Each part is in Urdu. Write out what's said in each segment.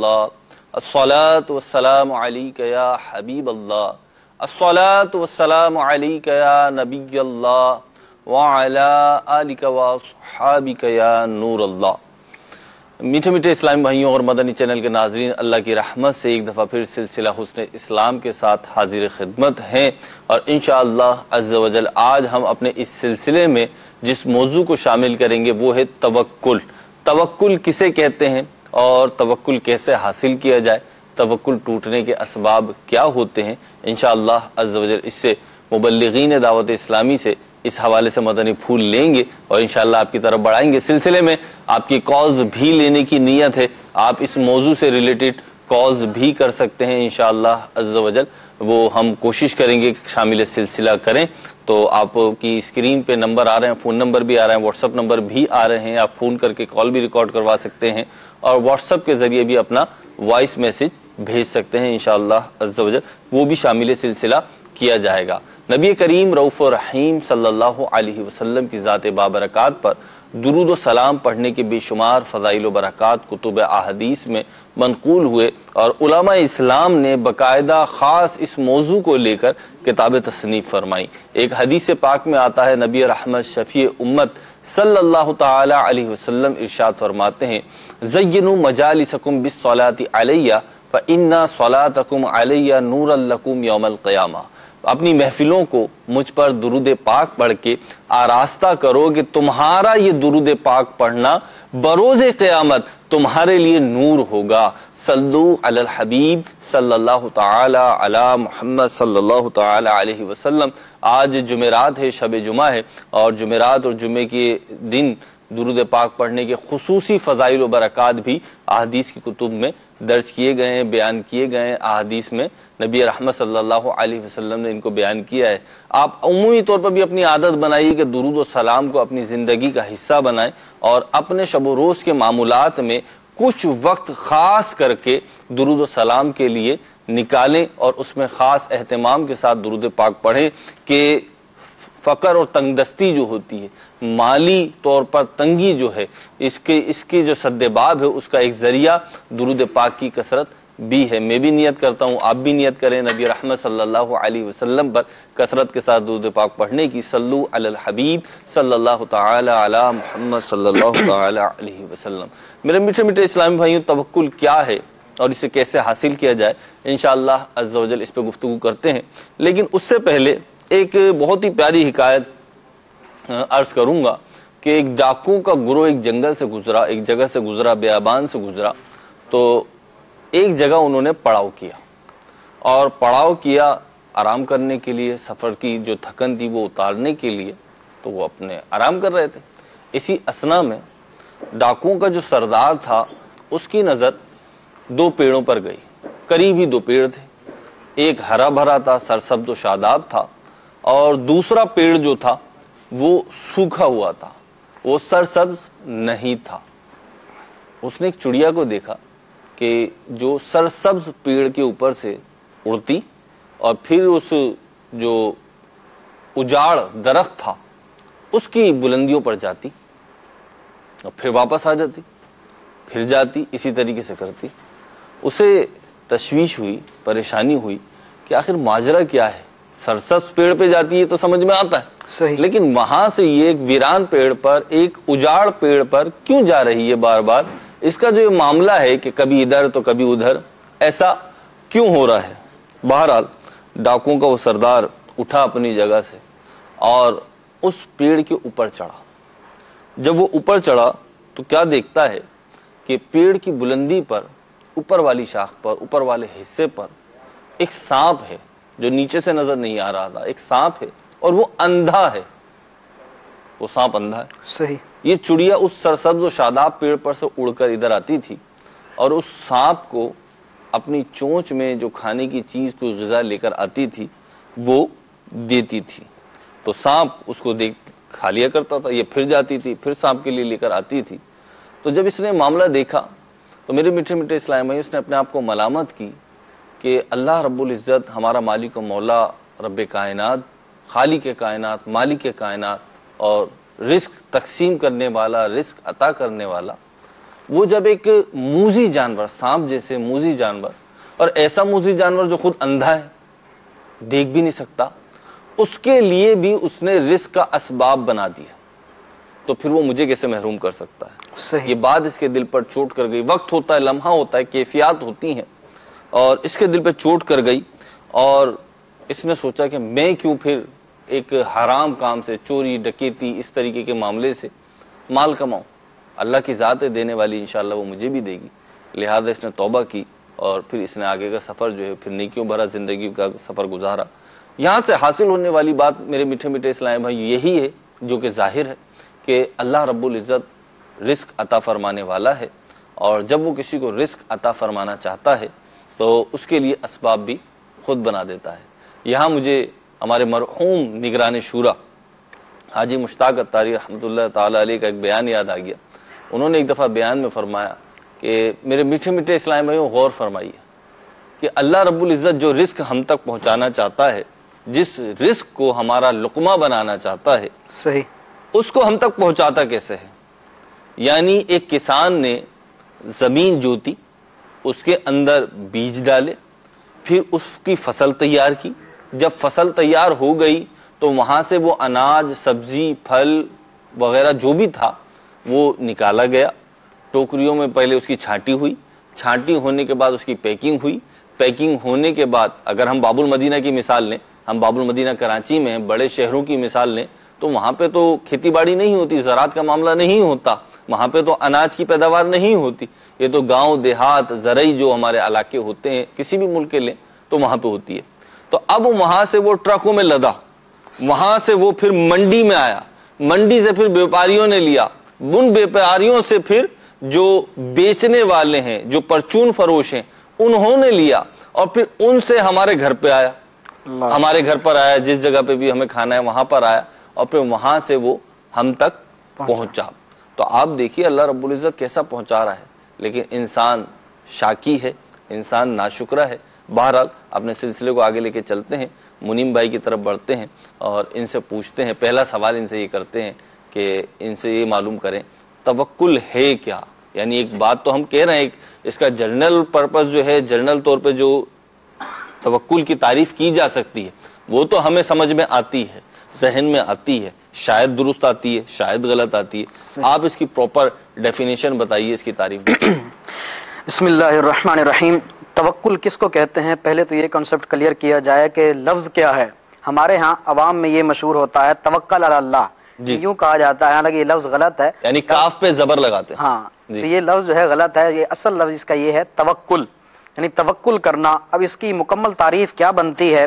اللہ الصلاۃ والسلام علیک یا حبیب اللہ الصلاۃ والسلام علیک یا نبی اللہ وعلی آلک واصحابک یا نور اللہ۔ میٹھے میٹھے اسلامی بھائیوں اور مدنی چینل کے ناظرین، اللہ کی رحمت سے ایک دفعہ پھر سلسلہ حسن اسلام کے ساتھ حاضر خدمت ہیں، اور انشاءاللہ عز و جل آج ہم اپنے اس سلسلے میں جس موضوع کو شامل کریں گے وہ ہے توکل۔ توکل کسے کہتے ہیں اور توکل کیسے حاصل کیا جائے، توکل ٹوٹنے کے اسباب کیا ہوتے ہیں، انشاءاللہ عز و جل اس سے مبلغین دعوت اسلامی سے اس حوالے سے مدنی پھول لیں گے اور انشاءاللہ آپ کی طرف بڑھائیں گے۔ سلسلے میں آپ کی کالز بھی لینے کی نیت ہے، آپ اس موضوع سے ریلیٹڈ کالز بھی کر سکتے ہیں انشاءاللہ عز و جل، وہ ہم کوشش کریں گے کہ شامل سلسلہ کریں۔ تو آپ کی اسکرین پہ نمبر آ رہے ہیں، فون نمبر بھی آ رہے ہیں، واٹس ایپ نمبر بھی آ رہے ہیں، آپ فون کر کے کال بھی ریکارڈ کروا سکتے ہیں اور واٹس ایپ کے ذریعے بھی اپنا وائس میسج بھیج سکتے ہیں انشاءاللہ عز و جل، وہ بھی شامل سلسلہ کیا جائے گا۔ نبی کریم رؤوف و رحیم صلی اللہ علیہ وسلم کی ذات بابرکات پر درود و سلام پڑھنے کے بے شمار فضائل و برکات کتب احادیث میں منقول ہوئے، اور علماء اسلام نے باقاعدہ خاص اس موضوع کو لے کر کتاب تصنیف فرمائی۔ ایک حدیث پاک میں آتا ہے، نبی رحمت شفیع امت صلی اللہ تعالی علیہ وسلم ارشاد فرماتے ہیں، زینوا مجالسکم بالصلاۃ علیہ فإن صلاتکم علیہ نور لکم یوم القیامہ۔ اپنی محفلوں کو مجھ پر درود پاک پڑھ کے آراستہ کرو کہ تمہارا یہ درود پاک پڑھنا بروز قیامت تمہارے لیے نور ہوگا۔ صلو علی الحبیب صلی اللہ تعالی علی محمد صلی اللہ تعالی علیہ وسلم۔ آج جمعرات ہے، شب جمعہ ہے، اور جمعرات اور جمعے کے دن درود پاک پڑھنے کے خصوصی فضائل و برکات بھی احادیث کی کتب میں درج کیے گئے ہیں، بیان کیے گئے ہیں۔ احادیث میں نبی رحمت صلی اللہ علیہ وسلم نے ان کو بیان کیا ہے۔ آپ عمومی طور پر بھی اپنی عادت بنائیے کہ درود و سلام کو اپنی زندگی کا حصہ بنائیں، اور اپنے شب و روز کے معمولات میں کچھ وقت خاص کر کے درود و سلام کے لیے نکالیں، اور اس میں خاص اہتمام کے ساتھ درود پاک پڑھیں کہ فقر اور تنگ دستی جو ہوتی ہے، مالی طور پر تنگی جو ہے، اس کے جو سدباب ہے، اس کا ایک ذریعہ درود پاک کی کثرت بھی ہے۔ میں بھی نیت کرتا ہوں، آپ بھی نیت کریں نبی رحمت صلی اللہ علیہ وسلم پر کثرت کے ساتھ درود پاک پڑھنے کی۔ صلو علی الحبیب صلی اللہ تعالی علی محمد صلی اللہ تعالی علیہ وسلم۔ میرے میٹھے میٹھے اسلامی بھائیوں، توکل کیا ہے اور اسے کیسے حاصل کیا جائے، انشاءاللہ عز و جل اس پہ گفتگو کرتے ہیں، لیکن اس سے پہلے ایک بہت ہی پیاری حکایت عرض کروں گا کہ ایک ڈاکو کا گروہ ایک جنگل سے گزرا، ایک جگہ سے گزرا، بیابان سے گزرا، تو ایک جگہ انہوں نے پڑاؤ کیا، اور پڑاؤ کیا آرام کرنے کے لیے، سفر کی جو تھکن تھی وہ اتارنے کے لیے، تو وہ اپنے آرام کر رہے تھے۔ اسی اثنا میں ڈاکوؤں کا جو سردار تھا اس کی نظر دو پیڑوں پر گئی، قریب ہی دو پیڑ تھے، ایک ہرا بھرا تھا، سرسبز و شاداب تھا، اور دوسرا پیڑ جو تھا وہ سوکھا ہوا تھا، وہ سرسبز نہیں تھا۔ اس نے ایک چڑیا کو دیکھا کہ جو سرسبز پیڑ کے اوپر سے اڑتی اور پھر اس جو اجاڑ درخت تھا اس کی بلندیوں پر جاتی اور پھر واپس آ جاتی، پھر جاتی، اسی طریقے سے کرتی۔ اسے تشویش ہوئی، پریشانی ہوئی کہ آخر ماجرا کیا ہے، سرسبز پیڑ پہ جاتی ہے تو سمجھ میں آتا ہے، صحیح، لیکن وہاں سے یہ ایک ویران پیڑ پر، ایک اجاڑ پیڑ پر کیوں جا رہی ہے بار بار؟ اس کا جو یہ معاملہ ہے کہ کبھی ادھر تو کبھی ادھر، ایسا کیوں ہو رہا ہے؟ بہرحال ڈاکوؤں کا وہ سردار اٹھا اپنی جگہ سے اور اس پیڑ کے اوپر چڑھا۔ جب وہ اوپر چڑھا تو کیا دیکھتا ہے کہ پیڑ کی بلندی پر، اوپر والی شاخ پر، اوپر والے حصے پر ایک سانپ ہے جو نیچے سے نظر نہیں آ رہا تھا، ایک سانپ ہے اور وہ اندھا ہے، وہ سانپ اندھا ہے۔ صحیح، یہ چڑیا اس سرسبز و شاداب پیڑ پر سے اڑ کر ادھر آتی تھی اور اس سانپ کو اپنی چونچ میں جو کھانے کی چیز کوئی غذا لے کر آتی تھی وہ دیتی تھی، تو سانپ اس کو دیکھ کھا لیا کرتا تھا، یہ پھر جاتی تھی، پھر سانپ کے لیے لے کر آتی تھی۔ تو جب اس نے معاملہ دیکھا تو میرے میٹھے میٹھے اسلامی بھائی، اس نے اپنے آپ کو ملامت کی کہ اللہ رب العزت، ہمارا مالک و مولا، رب کائنات، خالق کائنات، مالک کائنات اور رزق تقسیم کرنے والا، رزق عطا کرنے والا، وہ جب ایک موذی جانور، سانپ جیسے موذی جانور، اور ایسا موذی جانور جو خود اندھا ہے، دیکھ بھی نہیں سکتا، اس کے لیے بھی اس نے رزق کا اسباب بنا دیا، تو پھر وہ مجھے کیسے محروم کر سکتا ہے؟ صحیح۔ یہ بات اس کے دل پر چوٹ کر گئی۔ وقت ہوتا ہے، لمحہ ہوتا ہے، کیفیات ہوتی ہیں، اور اس کے دل پہ چوٹ کر گئی، اور اس نے سوچا کہ میں کیوں پھر ایک حرام کام سے، چوری ڈکیتی اس طریقے کے معاملے سے مال کماؤں؟ اللہ کی ذات ہے دینے والی، انشاءاللہ وہ مجھے بھی دے گی۔ لہذا اس نے توبہ کی، اور پھر اس نے آگے کا سفر جو ہے پھر نیکیوں بھرا زندگی کا سفر گزارا۔ یہاں سے حاصل ہونے والی بات میرے میٹھے میٹھے اسلامی بھائی یہی ہے، جو کہ ظاہر ہے کہ اللہ رب العزت رزق عطا فرمانے والا ہے، اور جب وہ کسی کو رزق عطا فرمانا چاہتا ہے تو اس کے لیے اسباب بھی خود بنا دیتا ہے۔ یہاں مجھے ہمارے مرحوم نگران شورا حاجی مشتاق اتاری رحمۃ اللہ تعالی علیہ کا ایک بیان یاد آ گیا۔ انہوں نے ایک دفعہ بیان میں فرمایا کہ میرے میٹھے میٹھے اسلامی بھائیوں غور فرمائیے کہ اللہ رب العزت جو رزق ہم تک پہنچانا چاہتا ہے، جس رزق کو ہمارا لقمہ بنانا چاہتا ہے، صحیح، اس کو ہم تک پہنچاتا کیسے ہے؟ یعنی ایک کسان نے زمین جوتی، اس کے اندر بیج ڈالے، پھر اس کی فصل تیار کی، جب فصل تیار ہو گئی تو وہاں سے وہ اناج، سبزی، پھل وغیرہ جو بھی تھا وہ نکالا گیا، ٹوکریوں میں پہلے اس کی چھانٹی ہوئی، چھانٹی ہونے کے بعد اس کی پیکنگ ہوئی، پیکنگ ہونے کے بعد اگر ہم باب المدینہ کی مثال لیں، ہم باب المدینہ کراچی میں ہیں، بڑے شہروں کی مثال لیں، تو وہاں پہ تو کھیتی باڑی نہیں ہوتی، زراعت کا معاملہ نہیں ہوتا، وہاں پہ تو اناج کی پیداوار نہیں ہوتی، یہ تو گاؤں دیہات زرعی جو ہمارے علاقے ہوتے ہیں کسی بھی ملک کے لیں تو وہاں پہ ہوتی ہے۔ تو اب وہاں سے وہ ٹرکوں میں لدا، وہاں سے وہ پھر منڈی میں آیا، منڈی سے پھر بیوپاریوں نے لیا، ان بیوپاریوں سے پھر جو بیچنے والے ہیں، جو پرچون فروش ہیں، انہوں نے لیا، اور پھر ان سے ہمارے گھر پہ آیا، ہمارے گھر پر آیا، جس جگہ پہ بھی ہمیں کھانا ہے وہاں پر آیا، اور پھر وہاں سے وہ ہم تک پہنچا۔ تو آپ دیکھیے اللہ رب العزت کیسا پہنچا رہا ہے، لیکن انسان شاکی ہے، انسان ناشکرہ ہے۔ بہرحال اپنے سلسلے کو آگے لے کے چلتے ہیں، منیم بھائی کی طرف بڑھتے ہیں اور ان سے پوچھتے ہیں، پہلا سوال ان سے یہ کرتے ہیں کہ ان سے یہ معلوم کریں توکل ہے کیا؟ یعنی ایک بات تو ہم کہہ رہے ہیں، اس کا جنرل پرپس جو ہے، جنرل طور پہ جو توکل کی تعریف کی جا سکتی ہے وہ تو ہمیں سمجھ میں آتی ہے، ذہن میں آتی ہے، شاید درست آتی ہے، شاید غلط آتی ہے۔ آپ اس کی پراپر ڈیفینیشن بتائیے، اس کی تعریف بتائیے۔ بسم اللہ الرحمن الرحیم۔ توکل کس کو کہتے ہیں؟ پہلے تو یہ کنسپٹ کلیئر کیا جائے کہ لفظ کیا ہے۔ ہمارے ہاں عوام میں یہ مشہور ہوتا ہے توکل علی اللہ، یوں کہا جاتا ہے، حالانکہ یہ لفظ غلط ہے، یعنی کاف پہ زبر لگاتے ہیں۔ ہاں، تو یہ لفظ جو ہے غلط ہے، یہ اصل لفظ اس کا یہ ہے توکل، یعنی توکل کرنا۔ اب اس کی مکمل تعریف کیا بنتی ہے؟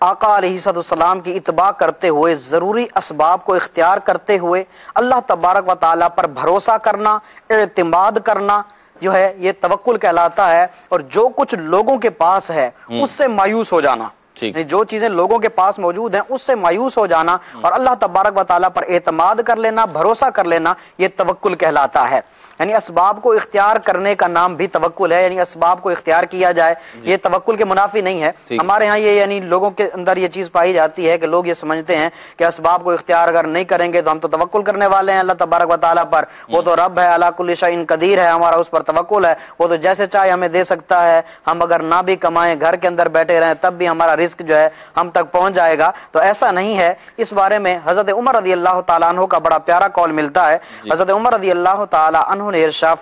آقا علیہ السلام کی اتباع کرتے ہوئے، ضروری اسباب کو اختیار کرتے ہوئے اللہ تبارک و تعالیٰ پر بھروسہ کرنا، اعتماد کرنا جو ہے یہ توکل کہلاتا ہے۔ اور جو کچھ لوگوں کے پاس ہے اس سے مایوس ہو جانا، یعنی جو چیزیں لوگوں کے پاس موجود ہیں اس سے مایوس ہو جانا اور اللہ تبارک و تعالیٰ پر اعتماد کر لینا، بھروسہ کر لینا، یہ توکل کہلاتا ہے۔ یعنی اسباب کو اختیار کرنے کا نام بھی توکل ہے، یعنی اسباب کو اختیار کیا جائے، یہ توکل کے منافی نہیں ہے۔ ہمارے ہاں یہ یعنی لوگوں کے اندر یہ چیز پائی جاتی ہے کہ لوگ یہ سمجھتے ہیں کہ اسباب کو اختیار اگر نہیں کریں گے تو ہم تو توکل کرنے والے ہیں اللہ تبارک و تعالیٰ پر، وہ تو رب ہے، علی کل شیء قدیر ہے، ہمارا اس پر توکل ہے، وہ تو جیسے چاہے ہمیں دے سکتا ہے، ہم اگر نہ بھی کمائیں، گھر کے اندر بیٹھے رہیں، تب بھی ہمارا رزق جو ہے ہم تک پہنچ جائے گا۔ تو ایسا نہیں ہے۔ اس بارے میں حضرت عمر رضی اللہ تعالیٰ عنہ کا بڑا پیارا قول ملتا ہے۔ حضرت عمر رضی اللہ تعالیٰ عنہ نے ارشاد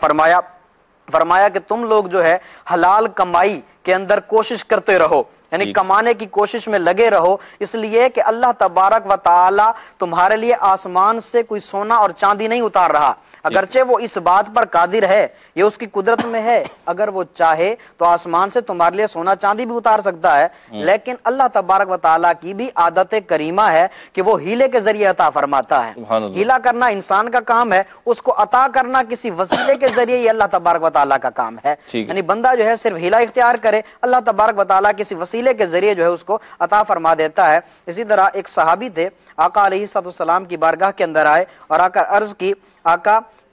فرمایا کہ تم لوگ جو ہے حلال کمائی کے اندر کوشش کرتے رہو، یعنی کمانے کی کوشش میں لگے رہو، اس لیے کہ اللہ تبارک و تعالی تمہارے لیے آسمان سے کوئی سونا اور چاندی نہیں اتار رہا، اگرچہ وہ اس بات پر قادر ہے، یہ اس کی قدرت میں ہے، اگر وہ چاہے تو آسمان سے تمہارے لیے سونا چاندی بھی اتار سکتا ہے، لیکن اللہ تبارک و تعالیٰ کی بھی عادت کریمہ ہے کہ وہ ہیلے کے ذریعے عطا فرماتا ہے۔ ہیلا کرنا انسان کا کام ہے، اس کو عطا کرنا کسی وسیلے کے ذریعے یہ اللہ تبارک و تعالیٰ کا کام ہے۔ یعنی بندہ جو ہے صرف ہیلا اختیار کرے، اللہ تبارک و تعالیٰ کسی وسیلے کے ذریعے جو ہے اس کو عطا فرما دیتا ہے۔ اسی طرح ایک صحابی تھے، آقا علیہ السلام کی بارگاہ کے اندر آئے اور آ کر عرض کی، آقا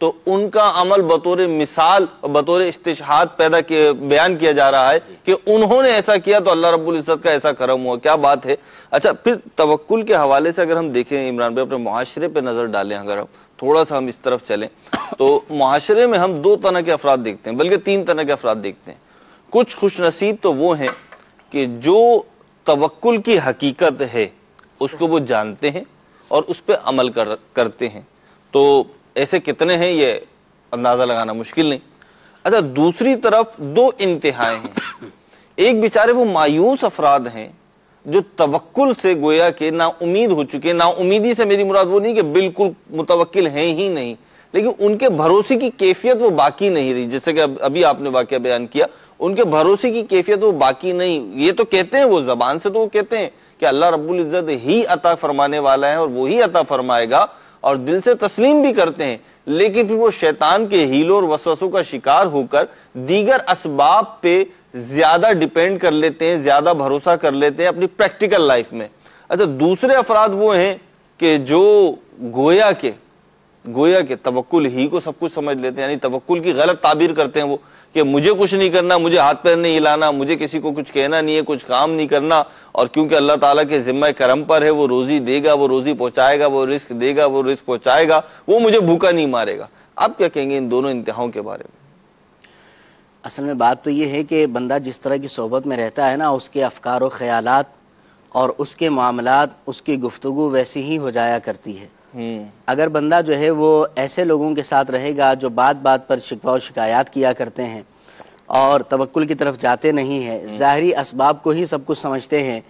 تو ان کا عمل بطور مثال اور بطور استشہاد بیان کیا جا رہا ہے کہ انہوں نے ایسا کیا تو اللہ رب العزت کا ایسا کرم ہوا. کیا بات ہے. اچھا پھر توکل کے حوالے سے اگر ہم دیکھیں عمران بھائی، اپنے معاشرے پہ نظر ڈالیں، اگر ہم تھوڑا سا اس طرف چلیں تو معاشرے میں ہم 2 طرح کے افراد دیکھتے ہیں، بلکہ 3 طرح کے افراد دیکھتے ہیں. کچھ خوش نصیب تو وہ ہیں کہ جو توکل کی حقیقت ہے اس کو وہ جانتے ہیں اور اس پہ عمل کرتے ہیں. تو ایسے کتنے ہیں یہ اندازہ لگانا مشکل نہیں. اچھا دوسری طرف 2 انتہائیں ہیں. ایک بیچارے وہ مایوس افراد ہیں جو توکل سے گویا کہ نا امید ہو چکے. نا امیدی سے میری مراد وہ نہیں کہ بالکل متوکل ہیں ہی نہیں، لیکن ان کے بھروسے کی کیفیت وہ باقی نہیں رہی. جیسے کہ ابھی آپ نے واقعہ بیان کیا، ان کے بھروسے کی کیفیت وہ باقی نہیں. یہ تو کہتے ہیں، وہ زبان سے تو وہ کہتے ہیں کہ اللہ رب العزت ہی عطا فرمانے والا ہے اور وہی عطا فرمائے گا، اور دل سے تسلیم بھی کرتے ہیں، لیکن پھر وہ شیطان کے ہیلوں اور وسوسوں کا شکار ہو کر دیگر اسباب پہ زیادہ ڈیپینڈ کر لیتے ہیں، زیادہ بھروسہ کر لیتے ہیں اپنی پریکٹیکل لائف میں. اچھا دوسرے افراد وہ ہیں کہ جو گویا کہ توکل ہی کو سب کچھ سمجھ لیتے ہیں، یعنی توکل کی غلط تعبیر کرتے ہیں وہ کہ مجھے کچھ نہیں کرنا، مجھے ہاتھ پیر نہیں ہلانا، مجھے کسی کو کچھ کہنا نہیں ہے، کچھ کام نہیں کرنا، اور کیونکہ اللہ تعالیٰ کے ذمہ کرم پر ہے، وہ روزی دے گا، وہ روزی پہنچائے گا، وہ رزق دے گا، وہ رزق پہنچائے گا، وہ مجھے بھوکا نہیں مارے گا. آپ کیا کہیں گے ان دونوں انتہاؤں کے بارے میں؟ اصل میں بات تو یہ ہے کہ بندہ جس طرح کی صحبت میں رہتا ہے نا، اس کے افکار و خیالات اور اس کے معاملات، اس کی گفتگو ویسی ہی ہو جایا کرتی ہے. اگر بندہ جو ہے وہ ایسے لوگوں کے ساتھ رہے گا جو بات بات پر شکوہ و شکایات کیا کرتے ہیں اور توکل کی طرف جاتے نہیں ہیں، ظاہری اسباب کو ہی سب کچھ سمجھتے ہیں،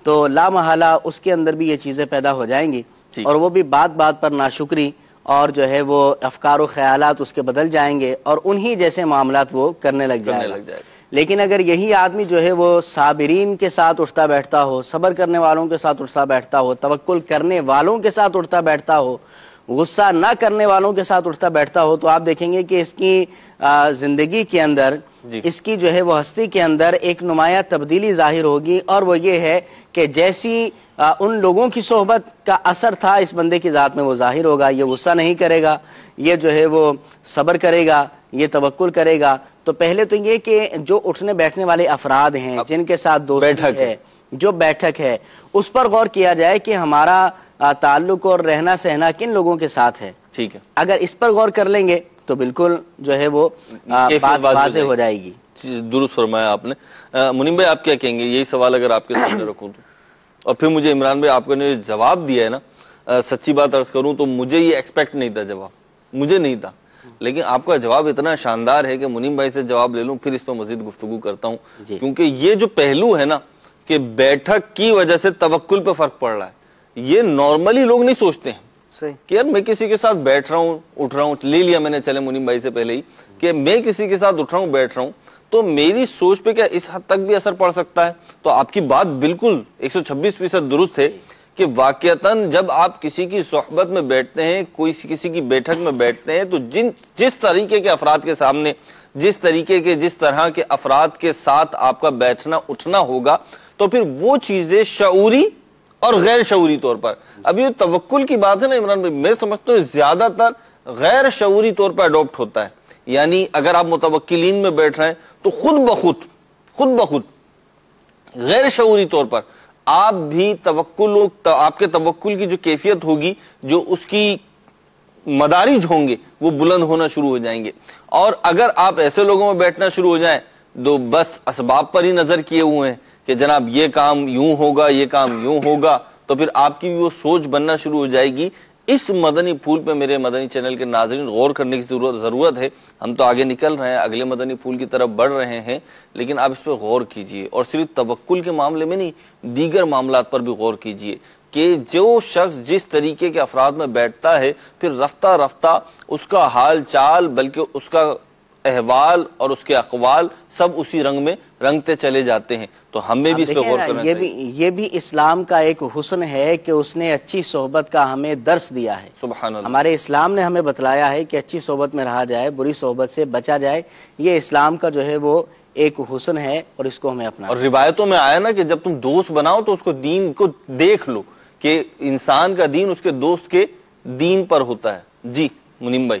تو لا محالہ اس کے اندر بھی یہ چیزیں پیدا ہو جائیں گی، اور وہ بھی بات بات پر ناشکری اور جو ہے وہ افکار و خیالات اس کے بدل جائیں گے اور انہی جیسے معاملات وہ کرنے لگ جائے گا. لیکن اگر یہی آدمی جو ہے وہ صابرین کے ساتھ اٹھتا بیٹھتا ہو، صبر کرنے والوں کے ساتھ اٹھتا بیٹھتا ہو، توکل کرنے والوں کے ساتھ اٹھتا بیٹھتا ہو، غصہ نہ کرنے والوں کے ساتھ اٹھتا بیٹھتا ہو، تو آپ دیکھیں گے کہ اس کی زندگی کے اندر، اس کی جو ہے وہ ہستی کے اندر ایک نمایاں تبدیلی ظاہر ہوگی، اور وہ یہ ہے کہ جیسی ان لوگوں کی صحبت کا اثر تھا اس بندے کی ذات میں وہ ظاہر ہوگا. یہ غصہ نہیں کرے گا، یہ جو ہے وہ صبر کرے گا، یہ توکل کرے گا. تو پہلے تو یہ کہ جو اٹھنے بیٹھنے والے افراد ہیں، جن کے ساتھ دوستی ہے، جو بیٹھک ہے، اس پر غور کیا جائے کہ ہمارا تعلق اور رہنا سہنا کن لوگوں کے ساتھ ہے. ٹھیک ہے، اگر اس پر غور کر لیں گے تو بالکل جو ہے وہ بات واضح ہو جائے گی. درست فرمایا آپ نے. منیم بھائی آپ کیا کہیں گے یہی سوال اگر آپ کے سامنے رکھوں تو؟ اور پھر مجھے عمران بھائی آپ نے جواب دیا ہے نا، سچی بات عرض کروں تو مجھے یہ ایکسپیکٹ نہیں تھا، جواب مجھے نہیں تھا، لیکن آپ کا جواب اتنا شاندار ہے کہ منیم بھائی سے جواب لے لوں، پھر اس پر مزید گفتگو کرتا ہوں. کیونکہ یہ جو پہلو ہے نا کہ بیٹھک کی وجہ سے توکل پہ فرق پڑ رہا ہے، یہ نارملی لوگ نہیں سوچتے ہیں کہ یار میں کسی کے ساتھ بیٹھ رہا ہوں، اٹھ رہا ہوں. لے لیا میں نے چلے منیم بھائی سے پہلے ہی کہ میں کسی کے ساتھ اٹھ رہا ہوں، بیٹھ رہا ہوں، تو میری سوچ پہ کیا اس حد تک بھی اثر پڑ سکتا ہے؟ تو آپ کی بات بالکل 126% درست ہے کہ واقعتاً جب آپ کسی کی صحبت میں بیٹھتے ہیں، کسی کی بیٹھک میں بیٹھتے ہیں، تو جس طریقے کے افراد کے سامنے، جس طرح کے افراد کے ساتھ آپ کا بیٹھنا اٹھنا ہوگا، تو پھر وہ چیزیں شعوری اور غیر شعوری طور پر، ابھی یہ توکل کی بات ہے نا عمران بھائی، میں سمجھتا ہوں زیادہ تر غیر شعوری طور پر اڈاپٹ ہوتا ہے. یعنی اگر آپ متوکلین میں بیٹھ رہے ہیں تو خود بخود غیر شعوری طور پر آپ بھی آپ کے توکل کی جو کیفیت ہوگی، جو اس کی مدارج ہوں گے، وہ بلند ہونا شروع ہو جائیں گے. اور اگر آپ ایسے لوگوں میں بیٹھنا شروع ہو جائیں جو بس اسباب پر ہی نظر کیے ہوئے ہیں کہ جناب یہ کام یوں ہوگا، یہ کام یوں ہوگا، تو پھر آپ کی بھی وہ سوچ بننا شروع ہو جائے گی. اس مدنی پھول پہ میرے مدنی چینل کے ناظرین غور کرنے کی ضرورت ہے. ہم تو آگے نکل رہے ہیں، اگلے مدنی پھول کی طرف بڑھ رہے ہیں، لیکن آپ اس پہ غور کیجئے، اور صرف توکل کے معاملے میں نہیں، دیگر معاملات پر بھی غور کیجئے کہ جو شخص جس طریقے کے افراد میں بیٹھتا ہے، پھر رفتہ رفتہ اس کا حال چال، بلکہ اس کا احوال اور اس کے اقوال سب اسی رنگ میں رنگتے چلے جاتے ہیں. تو ہمیں بھی اس پہ غور کرنا چاہیے. یہ بھی اسلام کا ایک حسن ہے کہ اس نے اچھی صحبت کا ہمیں درس دیا ہے. سبحان اللہ. ہمارے اسلام نے ہمیں بتلایا ہے کہ اچھی صحبت میں رہا جائے، بری صحبت سے بچا جائے. یہ اسلام کا جو ہے وہ ایک حسن ہے اور اس کو ہمیں اپنا. اور روایتوں میں آیا نا کہ جب تم دوست بناؤ تو اس کو دین کو دیکھ لو کہ انسان کا دین اس کے دوست کے دین پر ہوتا ہے. جی منیم بھائی.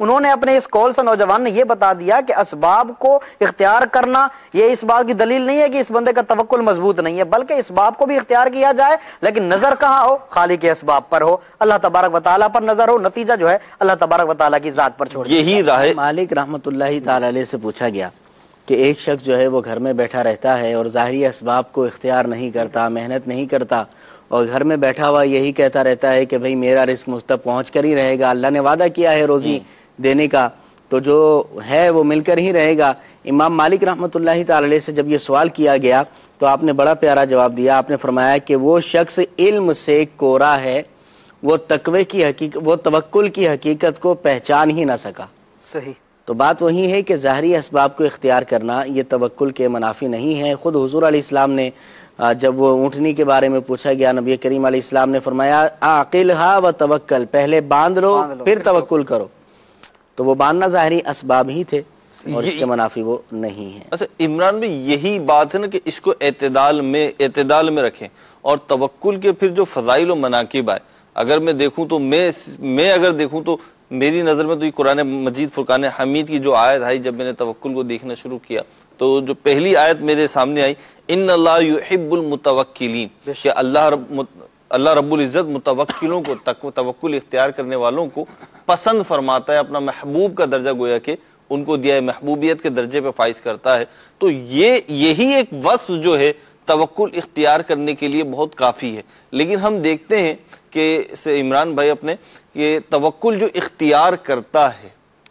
انہوں نے اپنے اس قول سے نوجوان نے یہ بتا دیا کہ اسباب کو اختیار کرنا یہ اس بات کی دلیل نہیں ہے کہ اس بندے کا توکل مضبوط نہیں ہے، بلکہ اسباب کو بھی اختیار کیا جائے لیکن نظر کہاں ہو؟ خالق کے اسباب پر ہو، اللہ تبارک و تعالیٰ پر نظر ہو، نتیجہ جو ہے اللہ تبارک و تعالیٰ کی ذات پر چھوڑ دیا۔ یہی راہ مالک رحمت اللہ تعالی علیہ سے پوچھا گیا کہ ایک شخص جو ہے وہ گھر میں بیٹھا رہتا ہے اور ظاہری اسباب کو اختیار نہیں کرتا، محنت نہیں کرتا، اور گھر میں بیٹھا ہوا یہی کہتا رہتا ہے کہ بھئی میرا رزق مجھ تک پہنچ کر ہی رہے گا، اللہ نے وعدہ کیا ہے روزی دینے کا، تو جو ہے وہ مل کر ہی رہے گا۔ امام مالک رحمت اللہ تعالی علیہ سے جب یہ سوال کیا گیا تو آپ نے بڑا پیارا جواب دیا۔ آپ نے فرمایا کہ وہ شخص علم سے کورا ہے، وہ تقوی کی حقیقت، وہ توکل کی حقیقت کو پہچان ہی نہ سکا۔ صحیح۔ تو بات وہی ہے کہ ظاہری اسباب کو اختیار کرنا یہ توکل کے منافی نہیں ہے۔ خود حضور علیہ السلام نے جب وہ اونٹنی کے بارے میں پوچھا گیا، نبی کریم علیہ السلام نے فرمایا عاقلھا و توکل، پہلے باندھ لو پھر توکل کرو۔ تو وہ باندھنا ظاہری اسباب ہی تھے اور اس کے منافی وہ نہیں ہے۔ اچھا عمران بھائی، یہی بات ہے نا کہ اس کو اعتدال میں رکھیں، اور توکل کے پھر جو فضائل و مناقب آئے، اگر میں دیکھوں تو میں اگر دیکھوں تو میری نظر میں تو یہ قرآن مجید فرقان حمید کی جو آیت آئی، جب میں نے توکل کو دیکھنا شروع کیا تو جو پہلی آیت میرے سامنے آئی، ان اللہ یحب المتوکلین، کہ اللہ رب العزت متوکلوں کو، توکل اختیار کرنے والوں کو پسند فرماتا ہے، اپنا محبوب کا درجہ گویا کہ ان کو دیا ہے، محبوبیت کے درجے پہ فائز کرتا ہے۔ تو یہی ایک وصف جو ہے توکل اختیار کرنے کے لیے بہت کافی ہے۔ لیکن ہم دیکھتے ہیں کہ عمران بھائی اپنے کہ توکل جو اختیار کرتا ہے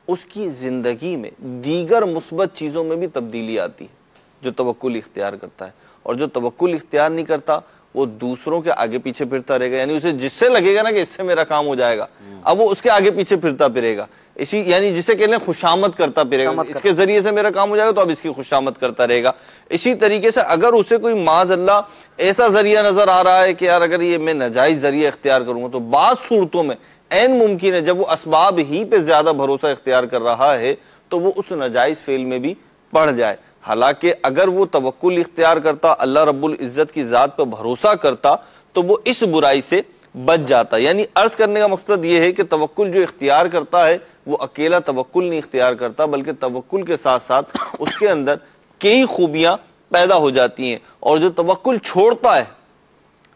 اس کی زندگی میں دیگر مثبت چیزوں میں بھی تبدیلی آتی ہے جو توکل اختیار کرتا ہے، اور جو توکل اختیار نہیں کرتا وہ دوسروں کے آگے پیچھے پھرتا رہے گا، یعنی اسے جس سے لگے گا نا کہ اس سے میرا کام ہو جائے گا، اب وہ اس کے آگے پیچھے پھرتا پھرے گا، یعنی جسے کہنے خوشامد کرتا پھرے گا، اس کے ذریعے سے میرا کام ہو جائے گا تو اب اس کی خوشامد کرتا رہے گا۔ اسی طریقے سے اگر اسے کوئی معاذ اللہ ایسا ذریعہ نظر آ رہا ہے کہ یار اگر یہ میں ناجائز ذریعہ اختیار کروں گا، تو بعض صورتوں میں عین ممکن ہے جب وہ اسباب ہی پہ زیادہ بھروسہ اختیار کر رہا ہے تو وہ اس ناجائز فعل میں بھی پڑ جائے۔ حالانکہ اگر وہ توکل اختیار کرتا، اللہ رب العزت کی ذات پہ بھروسہ کرتا، تو وہ اس برائی سے بچ جاتا۔ یعنی عرض کرنے کا مقصد یہ ہے کہ توکل جو اختیار کرتا ہے وہ اکیلا توکل نہیں اختیار کرتا، بلکہ توکل کے ساتھ ساتھ اس کے اندر کئی خوبیاں پیدا ہو جاتی ہیں، اور جو توکل چھوڑتا ہے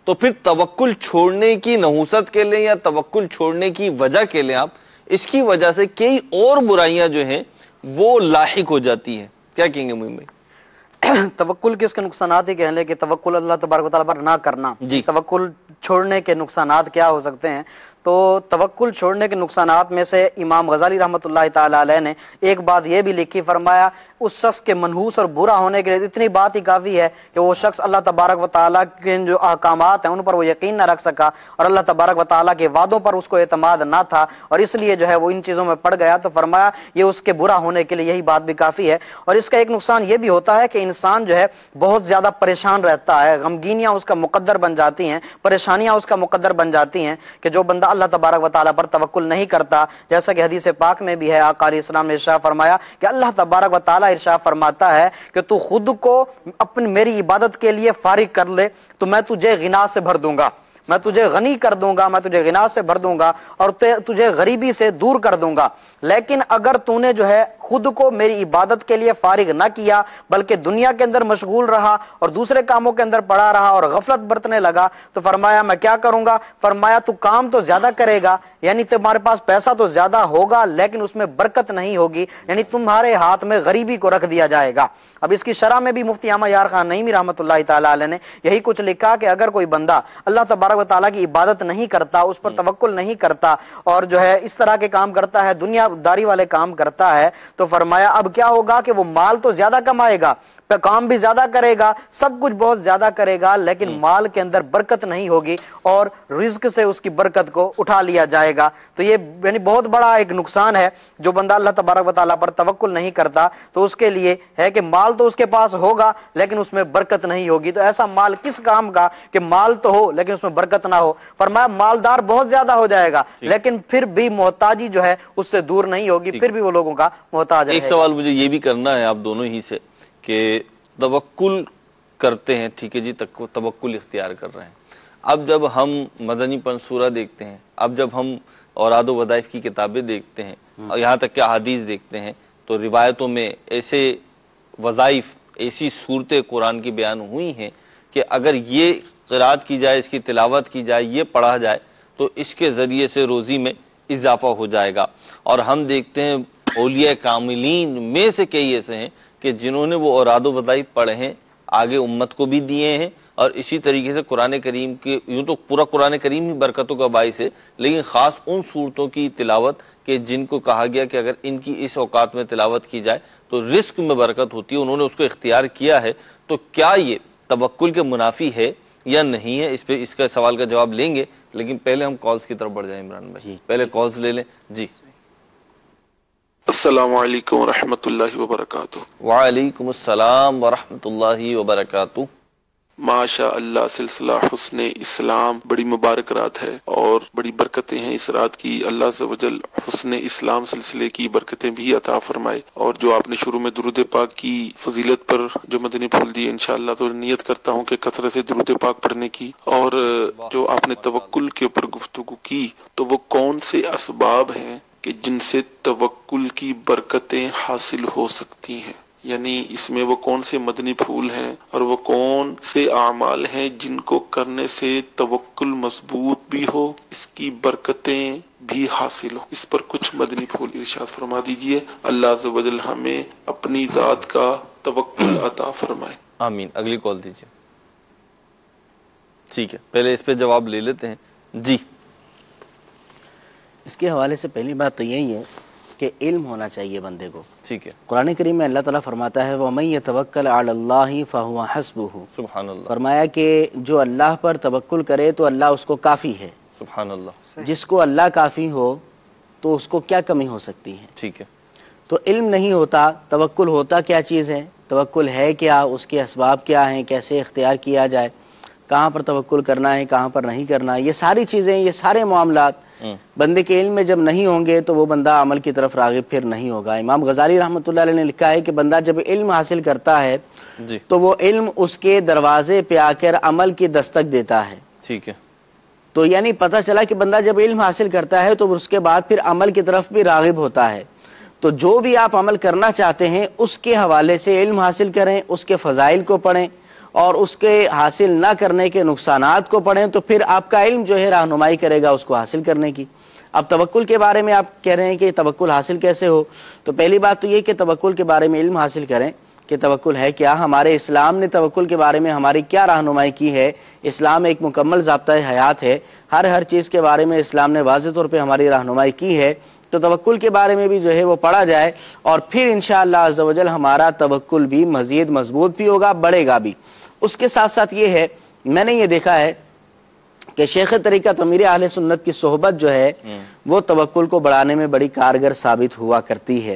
تو پھر توکل چھوڑنے کی نحوست کے لیں یا توکل چھوڑنے کی وجہ کے لیں، آپ اس کی وجہ سے کئی اور برائیاں جو ہیں وہ لاحق ہو جاتی ہیں۔ کیا کہیں گے مہم بھائی؟ توکل کے اس کے نقصانات ہی کہہ لیں کہ توکل اللہ تبارک و تعالیٰ پر نہ کرنا، توکل چھوڑنے کے نقصانات کیا ہو سکتے ہیں؟ تو توکل چھوڑنے کے نقصانات میں سے امام غزالی رحمۃ اللہ تعالی علیہ نے ایک بات یہ بھی لکھی، فرمایا اس شخص کے منحوس اور برا ہونے کے لیے اتنی بات ہی کافی ہے کہ وہ شخص اللہ تبارک و تعالیٰ کے جو احکامات ہیں ان پر وہ یقین نہ رکھ سکا، اور اللہ تبارک و تعالیٰ کے وعدوں پر اس کو اعتماد نہ تھا، اور اس لیے جو ہے وہ ان چیزوں میں پڑ گیا۔ تو فرمایا یہ اس کے برا ہونے کے لیے یہی بات بھی کافی ہے۔ اور اس کا ایک نقصان یہ بھی ہوتا ہے کہ انسان جو ہے بہت زیادہ پریشان رہتا ہے، غمگینیاں اس کا مقدر بن جاتی ہیں، پریشانیاں اس کا مقدر بن جاتی ہیں، کہ جو بندہ اللہ تبارک و تعالیٰ پر توکل نہیں کرتا، جیسا کہ حدیث پاک میں بھی ہے، آقا علیہ السلام نے ارشاد فرمایا کہ اللہ تبارک و تعالیٰ ارشاد فرماتا ہے کہ تو خود کو اپنی میری عبادت کے لیے فارغ کر لے تو میں تجھے غنا سے بھر دوں گا، میں تجھے غنی کر دوں گا، میں تجھے غنا سے بھر دوں گا اور تجھے غریبی سے دور کر دوں گا۔ لیکن اگر تو نے جو ہے خود کو میری عبادت کے لیے فارغ نہ کیا بلکہ دنیا کے اندر مشغول رہا اور دوسرے کاموں کے اندر پڑا رہا اور غفلت برتنے لگا، تو فرمایا میں کیا کروں گا؟ فرمایا تو کام تو زیادہ کرے گا، یعنی تمہارے پاس پیسہ تو زیادہ ہوگا لیکن اس میں برکت نہیں ہوگی، یعنی تمہارے ہاتھ میں غریبی کو رکھ دیا جائے گا۔ اب اس کی شرح میں بھی مفتی احمد یار خان نعیمی رحمۃ اللہ تعالی علیہ نے یہی کچھ لکھا کہ اگر کوئی بندہ اللہ تبارک و تعالیٰ کی عبادت نہیں کرتا، اس پر توکل نہیں کرتا اور جو ہے اس طرح کے کام کرتا ہے، دنیا داری والے کام کرتا ہے، تو فرمایا اب کیا ہوگا کہ وہ مال تو زیادہ کمائے گا، کام بھی زیادہ کرے گا، سب کچھ بہت زیادہ کرے گا، لیکن مال کے اندر برکت نہیں ہوگی اور رزق سے اس کی برکت کو اٹھا لیا جائے گا۔ تو یہ یعنی بہت بڑا ایک نقصان ہے، جو بندہ اللہ تبارک و تعالیٰ پر توکل نہیں کرتا تو اس کے لیے ہے کہ مال تو اس کے پاس ہوگا لیکن اس میں برکت نہیں ہوگی۔ تو ایسا مال کس کام کا کہ مال تو ہو لیکن اس میں برکت نہ ہو؟ فرمایا مالدار بہت زیادہ ہو جائے گا لیکن پھر بھی محتاجی جو ہے اس سے دور نہیں ہوگی، پھر بھی وہ لوگوں کا محتاج ہے۔ ایک سوال مجھے یہ بھی کرنا ہے آپ دونوں ہی سے کہ توکل کرتے ہیں، ٹھیک ہے جی، توکل اختیار کر رہے ہیں، اب جب ہم مدنی پن سورہ دیکھتے ہیں، اب جب ہم اوراد و وظائف کی کتابیں دیکھتے ہیں، اور یہاں تک کہ احادیث دیکھتے ہیں تو روایتوں میں ایسے وظائف، ایسی صورتیں قرآن کی بیان ہوئی ہیں کہ اگر یہ قرات کی جائے، اس کی تلاوت کی جائے، یہ پڑھا جائے تو اس کے ذریعے سے روزی میں اضافہ ہو جائے گا۔ اور ہم دیکھتے ہیں اولیاء کاملین میں سے کئی ایسے ہیں کہ جنہوں نے وہ اوراد و وظائف پڑھے ہیں، آگے امت کو بھی دیے ہیں، اور اسی طریقے سے قرآن کریم کے، یوں تو پورا قرآن کریم ہی برکتوں کا باعث ہے، لیکن خاص ان صورتوں کی تلاوت کہ جن کو کہا گیا کہ اگر ان کی اس اوقات میں تلاوت کی جائے تو رزق میں برکت ہوتی ہے، انہوں نے اس کو اختیار کیا ہے۔ تو کیا یہ توکل کے منافی ہے یا نہیں ہے؟ اس پہ اس کا سوال کا جواب لیں گے، لیکن پہلے ہم کالز کی طرف بڑھ جائیں۔ عمران بھائی پہلے کالز لے لیں جی۔ السلام علیکم ورحمۃ اللہ وبرکاتہ۔ وعلیکم السلام ورحمۃ اللہ وبرکاتہ۔ ماشاء اللہ، سلسلہ حسن اسلام بڑی مبارک رات ہے اور بڑی برکتیں ہیں اس رات کی۔ اللہ عز و جل حسن اسلام سلسلے کی برکتیں بھی عطا فرمائے، اور جو آپ نے شروع میں درود پاک کی فضیلت پر جو مدنی پھول دی، انشاءاللہ تو نیت کرتا ہوں کہ کثرت سے درود پاک پڑھنے کی۔ اور جو آپ نے توکل کے اوپر گفتگو کی، تو وہ کون سے اسباب ہیں کہ جن سے توکل کی برکتیں حاصل ہو سکتی ہیں، یعنی اس میں وہ کون سے مدنی پھول ہیں اور وہ کون سے اعمال ہیں جن کو کرنے سے توکل مضبوط بھی ہو، اس کی برکتیں بھی حاصل ہو، اس پر کچھ مدنی پھول ارشاد فرما دیجئے۔ اللہ عز و جل ہمیں اپنی ذات کا توکل عطا فرمائے، آمین۔ اگلی کال دیجیے۔ ٹھیک ہے، پہلے اس پہ جواب لے لیتے ہیں جی۔ اس کے حوالے سے پہلی بات تو یہی ہے کہ علم ہونا چاہیے بندے کو۔ ٹھیک ہے، قرآن کریم میں اللہ تعالیٰ فرماتا ہے وَمَن يَتَوَكَّلْ عَلَى اللَّهِ فَهُوَ حَسْبُهُ، سبحان اللہ، فرمایا کہ جو اللہ پر توکل کرے تو اللہ اس کو کافی ہے۔ سبحان اللہ، جس کو اللہ کافی ہو تو اس کو کیا کمی ہو سکتی ہے؟ ٹھیک ہے، تو علم نہیں ہوتا، توکل ہوتا کیا چیز ہے، توکل ہے کیا، اس کے اسباب کیا ہیں، کیسے اختیار کیا جائے، کہاں پر توکل کرنا ہے، کہاں پر نہیں کرنا ہے، یہ ساری چیزیں، یہ سارے معاملات بندے کے علم میں جب نہیں ہوں گے تو وہ بندہ عمل کی طرف راغب پھر نہیں ہوگا۔ امام غزالی رحمۃ اللہ علیہ نے لکھا ہے کہ بندہ جب علم حاصل کرتا ہے جی، تو وہ علم اس کے دروازے پہ آ کر عمل کی دستک دیتا ہے۔ ٹھیک ہے، تو یعنی پتہ چلا کہ بندہ جب علم حاصل کرتا ہے تو اس کے بعد پھر عمل کی طرف بھی راغب ہوتا ہے۔ تو جو بھی آپ عمل کرنا چاہتے ہیں اس کے حوالے سے علم حاصل کریں، اس کے فضائل کو پڑھیں، اور اس کے حاصل نہ کرنے کے نقصانات کو پڑھیں، تو پھر آپ کا علم جو ہے رہنمائی کرے گا اس کو حاصل کرنے کی۔ اب توکل کے بارے میں آپ کہہ رہے ہیں کہ توکل حاصل کیسے ہو، تو پہلی بات تو یہ کہ توکل کے بارے میں علم حاصل کریں کہ توکل ہے کیا، ہمارے اسلام نے توکل کے بارے میں ہماری کیا رہنمائی کی ہے۔ اسلام ایک مکمل ضابطۂ حیات ہے، ہر چیز کے بارے میں اسلام نے واضح طور پہ ہماری رہنمائی کی ہے۔ تو توکل کے بارے میں بھی جو ہے وہ پڑھا جائے، اور پھر انشاءاللہ عز و جل ہمارا توکل بھی مزید مضبوط بھی ہوگا، بڑھے گا بھی۔ اس کے ساتھ ساتھ یہ ہے، میں نے یہ دیکھا ہے کہ شیخ طریقت امیر اہل سنت کی صحبت جو ہے وہ توکل کو بڑھانے میں بڑی کارگر ثابت ہوا کرتی ہے۔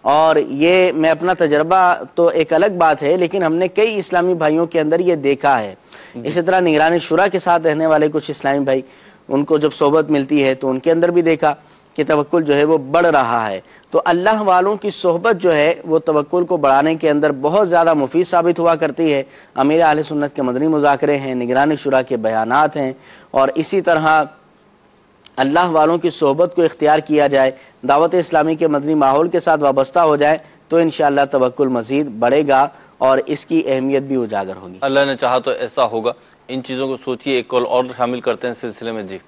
اور یہ میں اپنا تجربہ تو ایک الگ بات ہے، لیکن ہم نے کئی اسلامی بھائیوں کے اندر یہ دیکھا ہے۔ اسی طرح نگران شورا کے ساتھ رہنے والے کچھ اسلامی بھائی، ان کو جب صحبت ملتی ہے تو ان کے اندر بھی دیکھا کہ توکل جو ہے وہ بڑھ رہا ہے۔ تو اللہ والوں کی صحبت جو ہے وہ توکل کو بڑھانے کے اندر بہت زیادہ مفید ثابت ہوا کرتی ہے۔ امیر اہل سنت کے مدنی مذاکرے ہیں، نگران شورا کے بیانات ہیں، اور اسی طرح اللہ والوں کی صحبت کو اختیار کیا جائے، دعوت اسلامی کے مدنی ماحول کے ساتھ وابستہ ہو جائے تو انشاءاللہ توکل مزید بڑھے گا اور اس کی اہمیت بھی اجاگر ہوگی۔ اللہ نے چاہا تو ایسا ہوگا۔ ان چیزوں کو سوچیے، ایک کال اور شامل کرتے ہیں سلسلے میں جی۔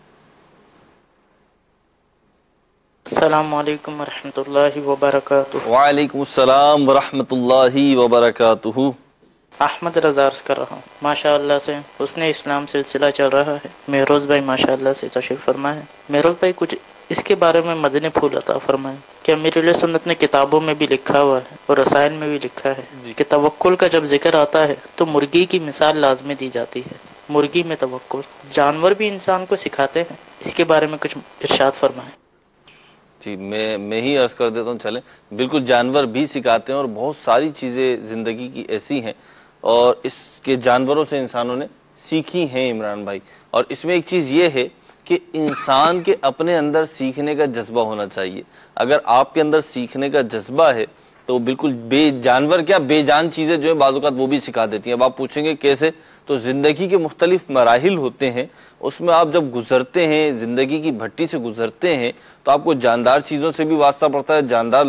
السلام علیکم ورحمۃ اللہ وبرکاتہ۔ وعلیکم السلام ورحمۃ اللہ وبرکاتہ۔ احمد رضا عرض کر رہا ہوں، ماشاء اللہ سے حسن اسلام سلسلہ چل رہا ہے۔ مہروز بھائی ماشاء اللہ سے تشریف فرما ہے۔ مہروز بھائی کچھ اس کے بارے میں مدنی پھول عطا فرمائیں کہ امیر علیہ سنت نے کتابوں میں بھی لکھا ہوا ہے اور رسائل میں بھی لکھا ہے کہ توکل کا جب ذکر آتا ہے تو مرغی کی مثال لازمی دی جاتی ہے۔ مرغی میں توکل، جانور بھی انسان کو سکھاتے ہیں، اس کے بارے میں کچھ ارشاد فرمائیں۔ جی، میں ہی عرض کر دیتا ہوں، چلیں، بالکل جانور بھی سکھاتے ہیں، اور بہت ساری چیزیں زندگی کی ایسی ہیں اور اس کے جانوروں سے انسانوں نے سیکھی ہیں عمران بھائی۔ اور اس میں ایک چیز یہ ہے کہ انسان کے اپنے اندر سیکھنے کا جذبہ ہونا چاہیے۔ اگر آپ کے اندر سیکھنے کا جذبہ ہے تو بالکل جانور کیا بے جان چیزیں جو ہے بعض اوقات وہ بھی سکھا دیتی ہیں. اب آپ پوچھیں گے کیسے؟ تو زندگی کے مختلف مراحل ہوتے ہیں، اس میں آپ جب گزرتے ہیں، زندگی کی بھٹی سے گزرتے ہیں، تو آپ کو جاندار چیزوں سے بھی واسطہ پڑتا ہے، جاندار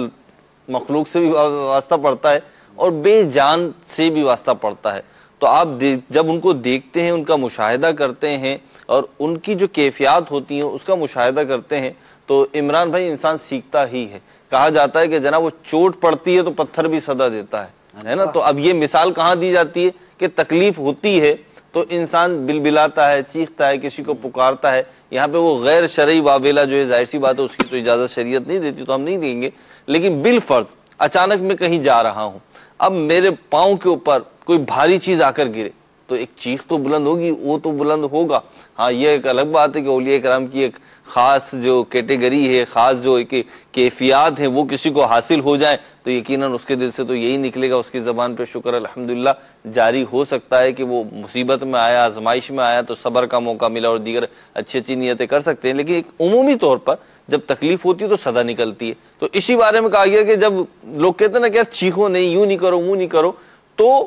مخلوق سے بھی واسطہ پڑتا ہے، اور بے جان سے بھی واسطہ پڑتا ہے. تو آپ جب ان کو دیکھتے ہیں، ان کا مشاہدہ کرتے ہیں اور ان کی جو کیفیات ہوتی ہیں اس کا مشاہدہ کرتے ہیں، تو عمران بھائی انسان سیکھتا ہی ہے. کہا جاتا ہے کہ جناب وہ چوٹ پڑتی ہے تو پتھر بھی صدا دیتا ہے نا. تو اب یہ مثال کہاں دی جاتی ہے کہ تکلیف ہوتی ہے تو انسان بلبلاتا ہے، چیختا ہے، کسی کو پکارتا ہے. یہاں پہ وہ غیر شرعی واویلا جو ہے ظاہر سی بات ہے اس کی تو اجازت شریعت نہیں دیتی، تو ہم نہیں دیں گے. لیکن بالفرض اچانک میں کہیں جا رہا ہوں، اب میرے پاؤں کے اوپر کوئی بھاری چیز آ کر گرے تو ایک چیخ تو بلند ہوگی، وہ تو بلند ہوگا. ہاں یہ ایک الگ بات ہے کہ اولیاء کرام کی ایک خاص جو کیٹیگری ہے، خاص جو ایک کیفیات ہیں وہ کسی کو حاصل ہو جائیں تو یقیناً اس کے دل سے تو یہی نکلے گا، اس کی زبان پہ شکر الحمدللہ جاری ہو سکتا ہے کہ وہ مصیبت میں آیا، آزمائش میں آیا تو صبر کا موقع ملا اور دیگر اچھی اچھی نیتیں کر سکتے ہیں. لیکن ایک عمومی طور پر جب تکلیف ہوتی ہے تو صدا نکلتی ہے. تو اسی بارے میں کہا گیا کہ جب لوگ کہتے ہیں نا کہ چیخو نہیں، یوں نہیں کرو، منہ نہیں کرو، تو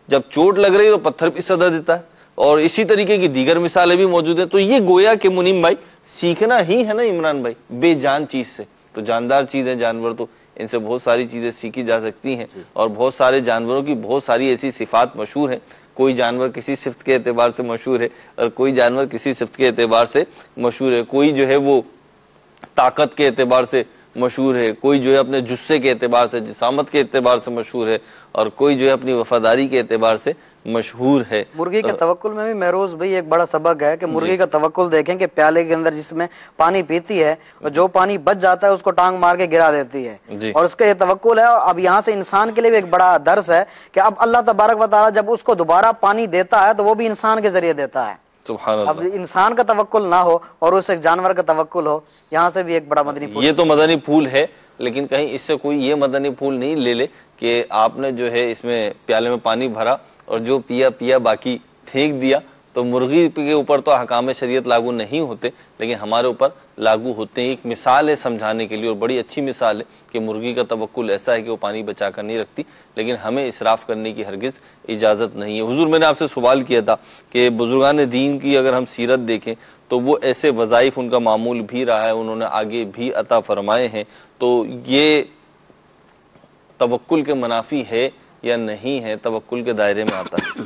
جب چوٹ لگ رہی ہے تو پتھر بھی صدا دیتا ہے. اور اسی طریقے کی دیگر مثالیں بھی موجود ہیں. تو یہ گویا کہ منیم بھائی سیکھنا ہی ہے نا عمران بھائی بے جان چیز سے. تو جاندار چیز ہے جانور، تو ان سے بہت ساری چیزیں سیکھی جا سکتی ہیں، اور بہت سارے جانوروں کی بہت ساری ایسی صفات مشہور ہیں. کوئی جانور کسی صفت کے اعتبار سے مشہور ہے اور کوئی جانور کسی صفت کے اعتبار سے مشہور ہے. کوئی جو ہے وہ طاقت کے اعتبار سے مشہور ہے، کوئی جو ہے اپنے جثے کے اعتبار سے، جسامت کے اعتبار سے مشہور ہے، اور کوئی جو ہے اپنی وفاداری کے اعتبار سے مشہور ہے. مرغی کے توکل میں بھی مہروز بھائی ایک بڑا سبق ہے کہ مرغی کا توکل دیکھیں کہ پیالے کے اندر جس میں پانی پیتی ہے اور جو پانی بچ جاتا ہے اس کو ٹانگ مار کے گرا دیتی ہے، اور اس کا یہ توکل ہے. اور اب یہاں سے انسان کے لیے بھی ایک بڑا درس ہے کہ اب اللہ تبارک و تعالیٰ جب اس کو دوبارہ پانی دیتا ہے تو وہ بھی انسان کے ذریعے دیتا ہے. سبحان اللہ. اب انسان کا توکل نہ ہو اور اس ایک جانور کا توکل ہو، یہاں سے بھی ایک بڑا مدنی پھول. یہ تو مدنی پھول ہے، لیکن کہیں اس سے کوئی یہ مدنی پھول نہیں لے لے کہ آپ نے جو ہے اس میں پیالے میں پانی بھرا اور جو پیا باقی پھینک دیا. تو مرغی کے اوپر تو احکام شریعت لاگو نہیں ہوتے، لیکن ہمارے اوپر لاگو ہوتے ہیں. ایک مثال ہے سمجھانے کے لیے، اور بڑی اچھی مثال ہے کہ مرغی کا توکل ایسا ہے کہ وہ پانی بچا کر نہیں رکھتی، لیکن ہمیں اسراف کرنے کی ہرگز اجازت نہیں ہے. حضور میں نے آپ سے سوال کیا تھا کہ بزرگان دین کی اگر ہم سیرت دیکھیں تو وہ ایسے وظائف ان کا معمول بھی رہا ہے، انہوں نے آگے بھی عطا فرمائے ہیں. تو یہ توکل کے منافی ہے یا نہیں ہے، توکل کے دائرے میں آتا ہے؟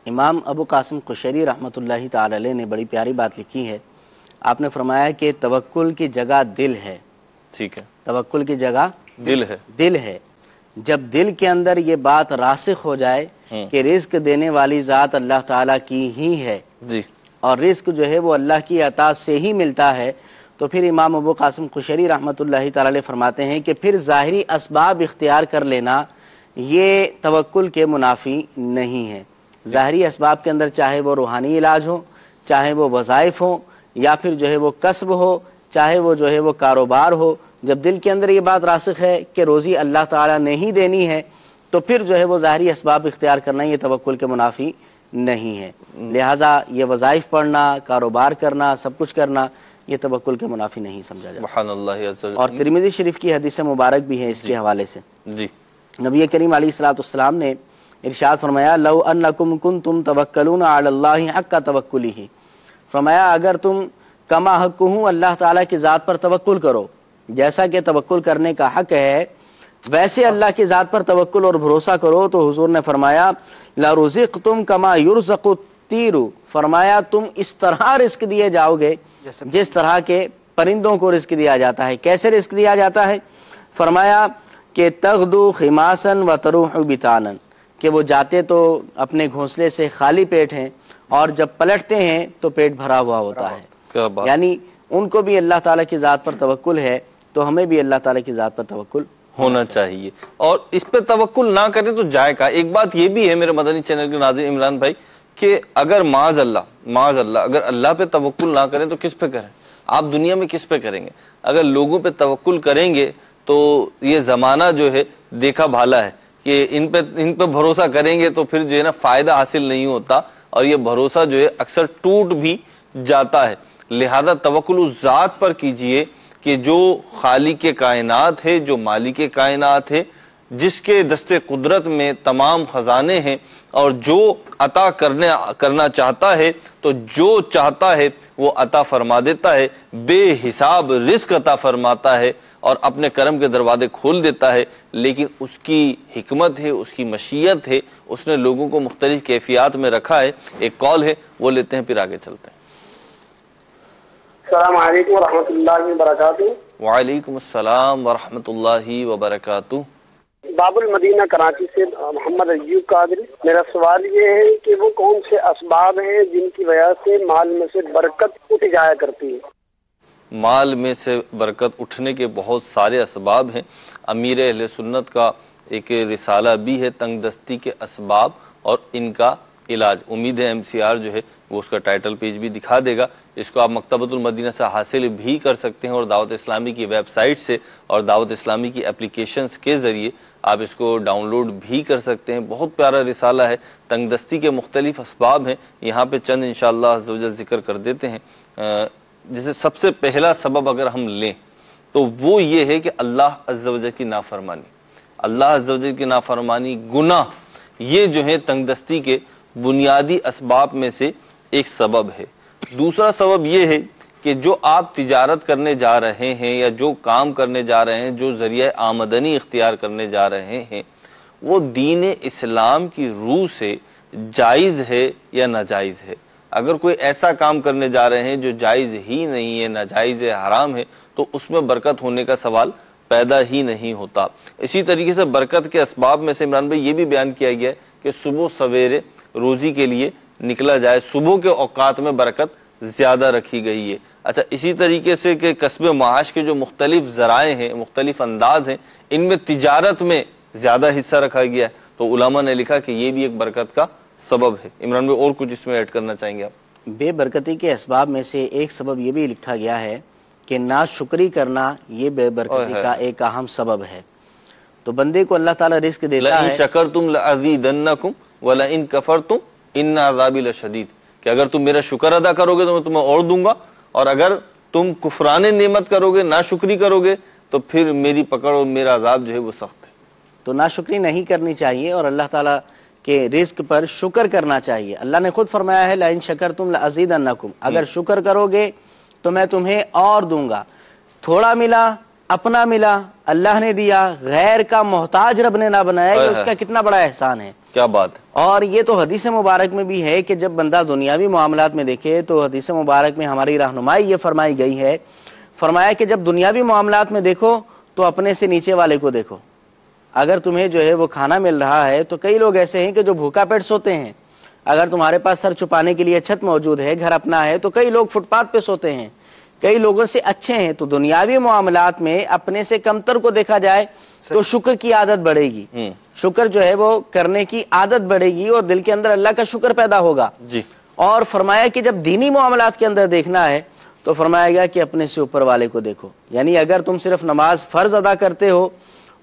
امام ابو قاسم قشیری رحمۃ اللہ تعالی علیہ نے بڑی پیاری بات لکھی ہے. آپ نے فرمایا کہ توکل کی جگہ دل ہے. ٹھیک ہے، توکل کی جگہ دل ہے. جب دل کے اندر یہ بات راسخ ہو جائے کہ رزق دینے والی ذات اللہ تعالیٰ کی ہی ہے جی، اور رزق جو ہے وہ اللہ کی عطا سے ہی ملتا ہے، تو پھر امام ابو قاسم قشیری رحمۃ اللہ تعالی علیہ فرماتے ہیں کہ پھر ظاہری اسباب اختیار کر لینا یہ توکل کے منافی نہیں ہے. ظاہری اسباب کے اندر چاہے وہ روحانی علاج ہو، چاہے وہ وظائف ہوں، یا پھر جو ہے وہ کسب ہو، چاہے وہ جو ہے وہ کاروبار ہو، جب دل کے اندر یہ بات راسخ ہے کہ روزی اللہ تعالیٰ نے ہی دینی ہے تو پھر جو ہے وہ ظاہری اسباب اختیار کرنا یہ توکل کے منافی نہیں ہے. لہٰذا یہ وظائف پڑھنا، کاروبار کرنا، سب کچھ کرنا یہ توکل کے منافی نہیں سمجھا جاتا. سبحان اللہ عز وجل. اور ترمذی شریف کی حدیث مبارک بھی ہے اس کے حوالے سے. جی، نبی کریم علیہ الصلوۃ والسلام نے ارشاد فرمایا لو انکم کنتم توکلون علی اللہ حق توکلہ، فرمایا اگر تم کما حق ہوں اللہ تعالیٰ کی ذات پر توکل کرو جیسا کہ توکل کرنے کا حق ہے، ویسے اللہ کی ذات پر توکل اور بھروسہ کرو، تو حضور نے فرمایا لرزقتم کما یرزق الطیر، فرمایا تم اس طرح رزق دیے جاؤ گے جس طرح کے پرندوں کو رزق دیا جاتا ہے. کیسے رزق دیا جاتا ہے؟ فرمایا کہ تغدو خماسا و تروح بطانا، کہ وہ جاتے تو اپنے گھونسلے سے خالی پیٹ ہیں اور جب پلٹتے ہیں تو پیٹ بھرا ہوا ہوتا ہے. یعنی ان کو بھی اللہ تعالیٰ کی ذات پر توکل ہے تو ہمیں بھی اللہ تعالیٰ کی ذات پر توکل ہونا چاہیے. اور اس پہ توکل نہ کریں تو جائے کا. ایک بات یہ بھی ہے میرے مدنی چینل کے ناظرین عمران بھائی کہ اگر معاذ اللہ اگر اللہ پہ توکل نہ کریں تو کس پہ کریں؟ آپ دنیا میں کس پہ کریں گے؟ اگر لوگوں پہ توکل کریں گے تو یہ زمانہ جو ہے دیکھا بھالا ہے کہ ان پہ بھروسہ کریں گے تو پھر جو ہے نا فائدہ حاصل نہیں ہوتا اور یہ بھروسہ جو ہے اکثر ٹوٹ بھی جاتا ہے. لہذا توکل اس ذات پر کیجئے کہ جو خالق کائنات ہے، جو مالک کائنات ہے، جس کے دست قدرت میں تمام خزانے ہیں، اور جو عطا کرنا چاہتا ہے تو جو چاہتا ہے وہ عطا فرما دیتا ہے، بے حساب رزق عطا فرماتا ہے اور اپنے کرم کے دروازے کھول دیتا ہے، لیکن اس کی حکمت ہے، اس کی مشیت ہے، اس نے لوگوں کو مختلف کیفیات میں رکھا ہے۔ ایک کال ہے، وہ لیتے ہیں، پھر آگے چلتے ہیں۔ السلام علیکم ورحمۃ اللہ وبرکاتہ۔ وعلیکم السلام ورحمۃ اللہ وبرکاتہ۔ باب المدینہ کراچی سے محمد ایوب قادری۔ میرا سوال یہ ہے کہ وہ کون سے اسباب ہیں جن کی وجہ سے مال میں سے برکت اٹھ جایا کرتی ہے؟ مال میں سے برکت اٹھنے کے بہت سارے اسباب ہیں۔ امیر اہل سنت کا ایک رسالہ بھی ہے، تنگ دستی کے اسباب اور ان کا علاج۔ امید ہے MCR جو ہے وہ اس کا ٹائٹل پیج بھی دکھا دے گا۔ اس کو آپ مکتبۃ المدینہ سے حاصل بھی کر سکتے ہیں، اور دعوت اسلامی کی ویب سائٹ سے اور دعوت اسلامی کی اپلیکیشنز کے ذریعے آپ اس کو ڈاؤن لوڈ بھی کر سکتے ہیں۔ بہت پیارا رسالہ ہے، تنگ دستی کے مختلف اسباب ہیں، یہاں پہ چند انشاءاللہ عز و جل ذکر کر دیتے ہیں۔ جیسے سب سے پہلا سبب اگر ہم لیں تو وہ یہ ہے کہ اللہ عز و جل کی نافرمانی، اللہ عز و جل کی نافرمانی، گناہ، یہ جو ہے تنگ دستی کے بنیادی اسباب میں سے ایک سبب ہے۔ دوسرا سبب یہ ہے کہ جو آپ تجارت کرنے جا رہے ہیں یا جو کام کرنے جا رہے ہیں، جو ذریعہ آمدنی اختیار کرنے جا رہے ہیں، وہ دین اسلام کی روح سے جائز ہے یا ناجائز ہے۔ اگر کوئی ایسا کام کرنے جا رہے ہیں جو جائز ہی نہیں ہے، ناجائز ہے، حرام ہے، تو اس میں برکت ہونے کا سوال پیدا ہی نہیں ہوتا۔ اسی طریقے سے برکت کے اسباب میں سے عمران بھائی یہ بھی بیان کیا گیا ہے کہ صبح سویرے روزی کے لیے نکلا جائے، صبح کے اوقات میں برکت زیادہ رکھی گئی ہے۔ اچھا، اسی طریقے سے کہ کسب معاش کے جو مختلف ذرائع ہیں، مختلف انداز ہیں، ان میں تجارت میں زیادہ حصہ رکھا گیا ہے، تو علماء نے لکھا کہ یہ بھی ایک برکت کا سبب ہے۔ عمران بھائی اور کچھ اس میں ایڈ کرنا چاہیں گے آپ؟ بے برکتی کے اسباب میں سے ایک سبب یہ بھی لکھا گیا ہے کہ ناشکری کرنا یہ بے برکتی کا ایک اہم سبب ہے۔ تو بندے کو اللہ تعالیٰ رزق دیتا لَإِن ہے، شَكَرْتُمْ لَأَزِيدَنَّكُمْ وَلَئِن كَفَرْتُمْ إِنَّ عَذَابِي لَشَدِيدٌ، کہ اگر تم میرا شکر ادا کرو گے تو میں تمہیں اور دوں گا، اور اگر تم کفران نعمت کرو گے، ناشکری کرو گے، تو پھر میری پکڑ اور میرا عذاب جو ہے وہ سخت ہے۔ تو ناشکری نہیں کرنی چاہیے اور اللہ تعالیٰ کے رزق پر شکر کرنا چاہیے۔ اللہ نے خود فرمایا ہے لَإِن شَكَرْتُمْ لَأَزِيدَنَّكُمْ، اگر شکر کرو گے تو میں تمہیں اور دوں گا۔ تھوڑا ملا، اپنا ملا، اللہ نے دیا، غیر کا محتاج رب نے نہ بنایا، یہ اس کا کتنا بڑا احسان ہے۔ کیا بات ہے۔ اور یہ تو حدیث مبارک میں بھی ہے کہ جب بندہ دنیاوی معاملات میں دیکھے تو حدیث مبارک میں ہماری رہنمائی یہ فرمائی گئی ہے، فرمایا کہ جب دنیاوی معاملات میں دیکھو تو اپنے سے نیچے والے کو دیکھو۔ اگر تمہیں جو ہے وہ کھانا مل رہا ہے تو کئی لوگ ایسے ہیں کہ جو بھوکا پیٹ سوتے ہیں، اگر تمہارے پاس سر چھپانے کے لیے چھت موجود ہے، گھر اپنا ہے، تو کئی لوگ فٹ پاتھ پہ سوتے ہیں، کئی لوگوں سے اچھے ہیں۔ تو دنیاوی معاملات میں اپنے سے کمتر کو دیکھا جائے تو شکر کی عادت بڑھے گی، شکر جو ہے وہ کرنے کی عادت بڑھے گی اور دل کے اندر اللہ کا شکر پیدا ہوگا۔ جی، اور فرمایا کہ جب دینی معاملات کے اندر دیکھنا ہے تو فرمایا گیا کہ اپنے سے اوپر والے کو دیکھو، یعنی اگر تم صرف نماز فرض ادا کرتے ہو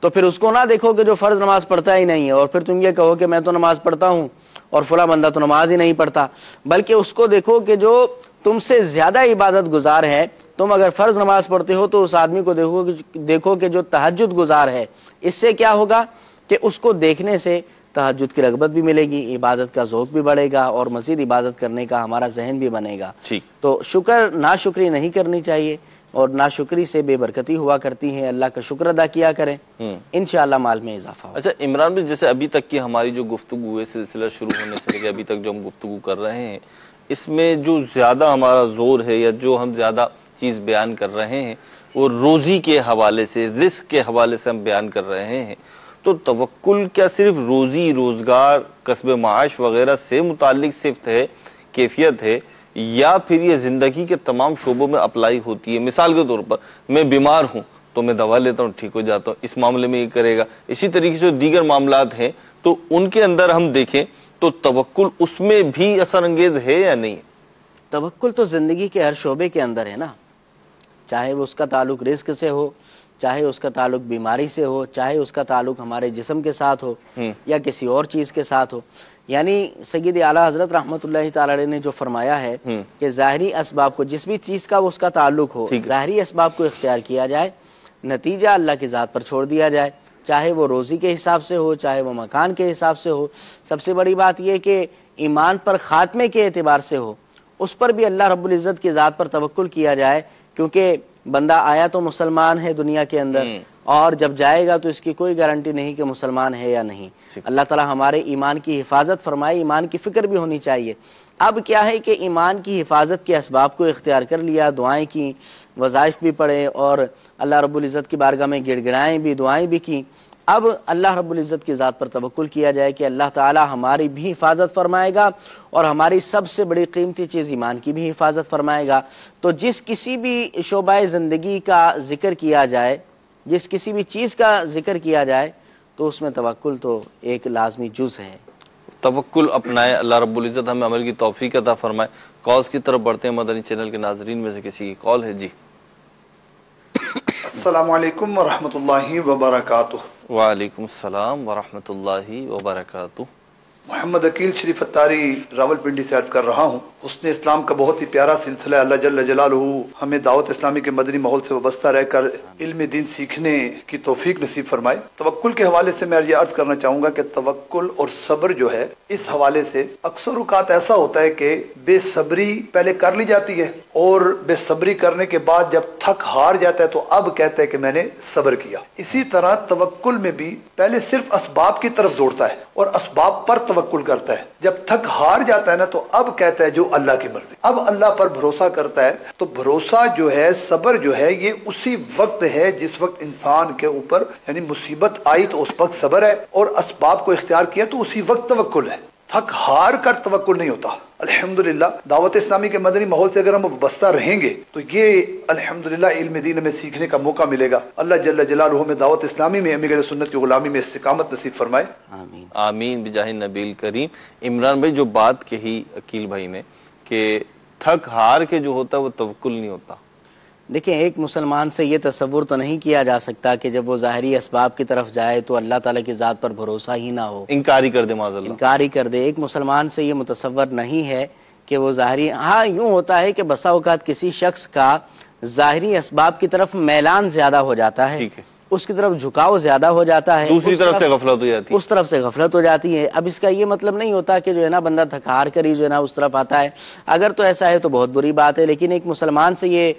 تو پھر اس کو نہ دیکھو کہ جو فرض نماز پڑھتا ہی نہیں ہے، اور پھر تم یہ کہو کہ میں تو نماز پڑھتا ہوں اور فلاں بندہ تو نماز ہی نہیں پڑھتا، بلکہ اس کو دیکھو کہ جو تم سے زیادہ عبادت گزار ہے۔ تم اگر فرض نماز پڑھتے ہو تو اس آدمی کو دیکھو کہ جو تہجد گزار ہے، اس سے کیا ہوگا کہ اس کو دیکھنے سے تہجد کی رغبت بھی ملے گی، عبادت کا ذوق بھی بڑھے گا اور مزید عبادت کرنے کا ہمارا ذہن بھی بنے گا۔ ٹھیک۔ تو شکر ناشکری نہیں کرنی چاہیے، اور ناشکری سے بے برکتی ہوا کرتی ہے۔ اللہ کا شکر ادا کیا کریں، انشاءاللہ مال میں اضافہ ہوگا۔ اچھا عمران بھائی، جیسے ابھی تک کی ہماری جو گفتگو ہے، سلسلہ شروع ہونے سے لے کے ابھی تک جو ہم گفتگو کر رہے ہیں، اس میں جو زیادہ ہمارا زور ہے یا جو ہم زیادہ چیز بیان کر رہے ہیں وہ روزی کے حوالے سے، رزق کے حوالے سے ہم بیان کر رہے ہیں۔ تو توکل کیا صرف روزی روزگار، کسب معاش وغیرہ سے متعلق صفت ہے، کیفیت ہے، یا پھر یہ زندگی کے تمام شعبوں میں اپلائی ہوتی ہے؟ مثال کے طور پر میں بیمار ہوں تو میں دوا لیتا ہوں، ٹھیک ہو جاتا ہوں، اس معاملے میں یہ کرے گا۔ اسی طریقے سے دیگر معاملات ہیں تو ان کے اندر ہم دیکھیں تو توکل اس میں بھی اثر انگیز ہے یا نہیں؟ توکل تو زندگی کے ہر شعبے کے اندر ہے نا، چاہے وہ اس کا تعلق رزق سے ہو، چاہے اس کا تعلق بیماری سے ہو، چاہے اس کا تعلق ہمارے جسم کے ساتھ ہو یا کسی اور چیز کے ساتھ ہو۔ یعنی سید اعلیٰ حضرت رحمۃ اللہ تعالی علیہ نے جو فرمایا ہے کہ ظاہری اسباب کو، جس بھی چیز کا وہ اس کا تعلق ہو، ظاہری اسباب کو اختیار کیا جائے، نتیجہ اللہ کی ذات پر چھوڑ دیا جائے، چاہے وہ روزی کے حساب سے ہو، چاہے وہ مکان کے حساب سے ہو۔ سب سے بڑی بات یہ کہ ایمان پر خاتمے کے اعتبار سے ہو، اس پر بھی اللہ رب العزت کی ذات پر توکل کیا جائے، کیونکہ بندہ آیا تو مسلمان ہے دنیا کے اندر، اور جب جائے گا تو اس کی کوئی گارنٹی نہیں کہ مسلمان ہے یا نہیں۔ اللہ تعالی ہمارے ایمان کی حفاظت فرمائے، ایمان کی فکر بھی ہونی چاہیے۔ اب کیا ہے کہ ایمان کی حفاظت کے اسباب کو اختیار کر لیا، دعائیں کی، وظائف بھی پڑھے، اور اللہ رب العزت کی بارگاہ میں گڑ گڑائیں بھی، دعائیں بھی کی۔ اب اللہ رب العزت کی ذات پر توکل کیا جائے کہ اللہ تعالی ہماری بھی حفاظت فرمائے گا، اور ہماری سب سے بڑی قیمتی چیز ایمان کی بھی حفاظت فرمائے گا۔ تو جس کسی بھی شعبہ زندگی کا ذکر کیا جائے، جس کسی بھی چیز کا ذکر کیا جائے، تو اس میں توکل تو ایک لازمی جز ہے۔ توکل اپنائے، اللہ رب العزت ہمیں عمل کی توفیق عطا فرمائے۔ کالز کی طرف بڑھتے ہیں، مدنی چینل کے ناظرین میں سے کسی کی کال ہے؟ جی السلام علیکم ورحمۃ اللہ وبرکاتہ۔ وعلیکم السلام ورحمۃ اللہ وبرکاتہ۔ محمد عقیل شریف اتاری راول پنڈی سے عرض کر رہا ہوں۔ حسن اسلام کا بہت ہی پیارا سلسلہ ہے۔ اللہ جل جلالہ ہمیں دعوت اسلامی کے مدنی ماحول سے وابستہ رہ کر علم دین سیکھنے کی توفیق نصیب فرمائے۔ توکل کے حوالے سے میں یہ عرض کرنا چاہوں گا کہ توکل اور صبر جو ہے، اس حوالے سے اکثر اوقات ایسا ہوتا ہے کہ بے صبری پہلے کر لی جاتی ہے، اور بے صبری کرنے کے بعد جب تھک ہار جاتا ہے تو اب کہتا ہے کہ میں نے صبر کیا۔ اسی طرح توکل میں بھی پہلے صرف اسباب کی طرف دوڑتا ہے اور اسباب پر توکل کرتا ہے، جب تھک ہار جاتا ہے نا تو اب کہتا ہے جو اللہ کی مرضی، اب اللہ پر بھروسہ کرتا ہے۔ تو بھروسہ جو ہے، صبر جو ہے، یہ اسی وقت ہے جس وقت انسان کے اوپر یعنی مصیبت آئی تو اس وقت صبر ہے، اور اسباب کو اختیار کیا تو اسی وقت توکل ہے۔ تھک ہار کر توکل نہیں ہوتا۔ الحمدللہ دعوت اسلامی کے مدنی ماحول سے اگر ہم وابستہ رہیں گے تو یہ الحمدللہ علم دین میں سیکھنے کا موقع ملے گا۔ اللہ جل جلالہ میں دعوت اسلامی میں امیر سنت کی غلامی میں استقامت نصیب فرمائے، آمین آمین بجاہ نبی الکریم۔ عمران بھائی جو بات کہی عقیل بھائی نے کہ تھک ہار کے جو ہوتا ہے وہ توکل نہیں ہوتا، دیکھیں ایک مسلمان سے یہ تصور تو نہیں کیا جا سکتا کہ جب وہ ظاہری اسباب کی طرف جائے تو اللہ تعالیٰ کی ذات پر بھروسہ ہی نہ ہو، انکار ہی کر دے، معاذ اللہ انکار ہی کر دے۔ ایک مسلمان سے یہ متصور نہیں ہے کہ وہ ظاہری، ہاں یوں ہوتا ہے کہ بسا اوقات کسی شخص کا ظاہری اسباب کی طرف میلان زیادہ ہو جاتا ہے، ٹھیک ہے، اس کی طرف جھکاؤ زیادہ ہو جاتا ہے، دوسری اس طرف سے غفلت ہو جاتی ہے۔ اس طرف سے غفلت ہو جاتی ہے۔ اب اس کا یہ مطلب نہیں ہوتا کہ جو ہے نا بندہ تھکار کر ہی جو ہے نا اس طرف آتا ہے، اگر تو ایسا ہے تو بہت بری بات ہے، لیکن ایک مسلمان سے یہ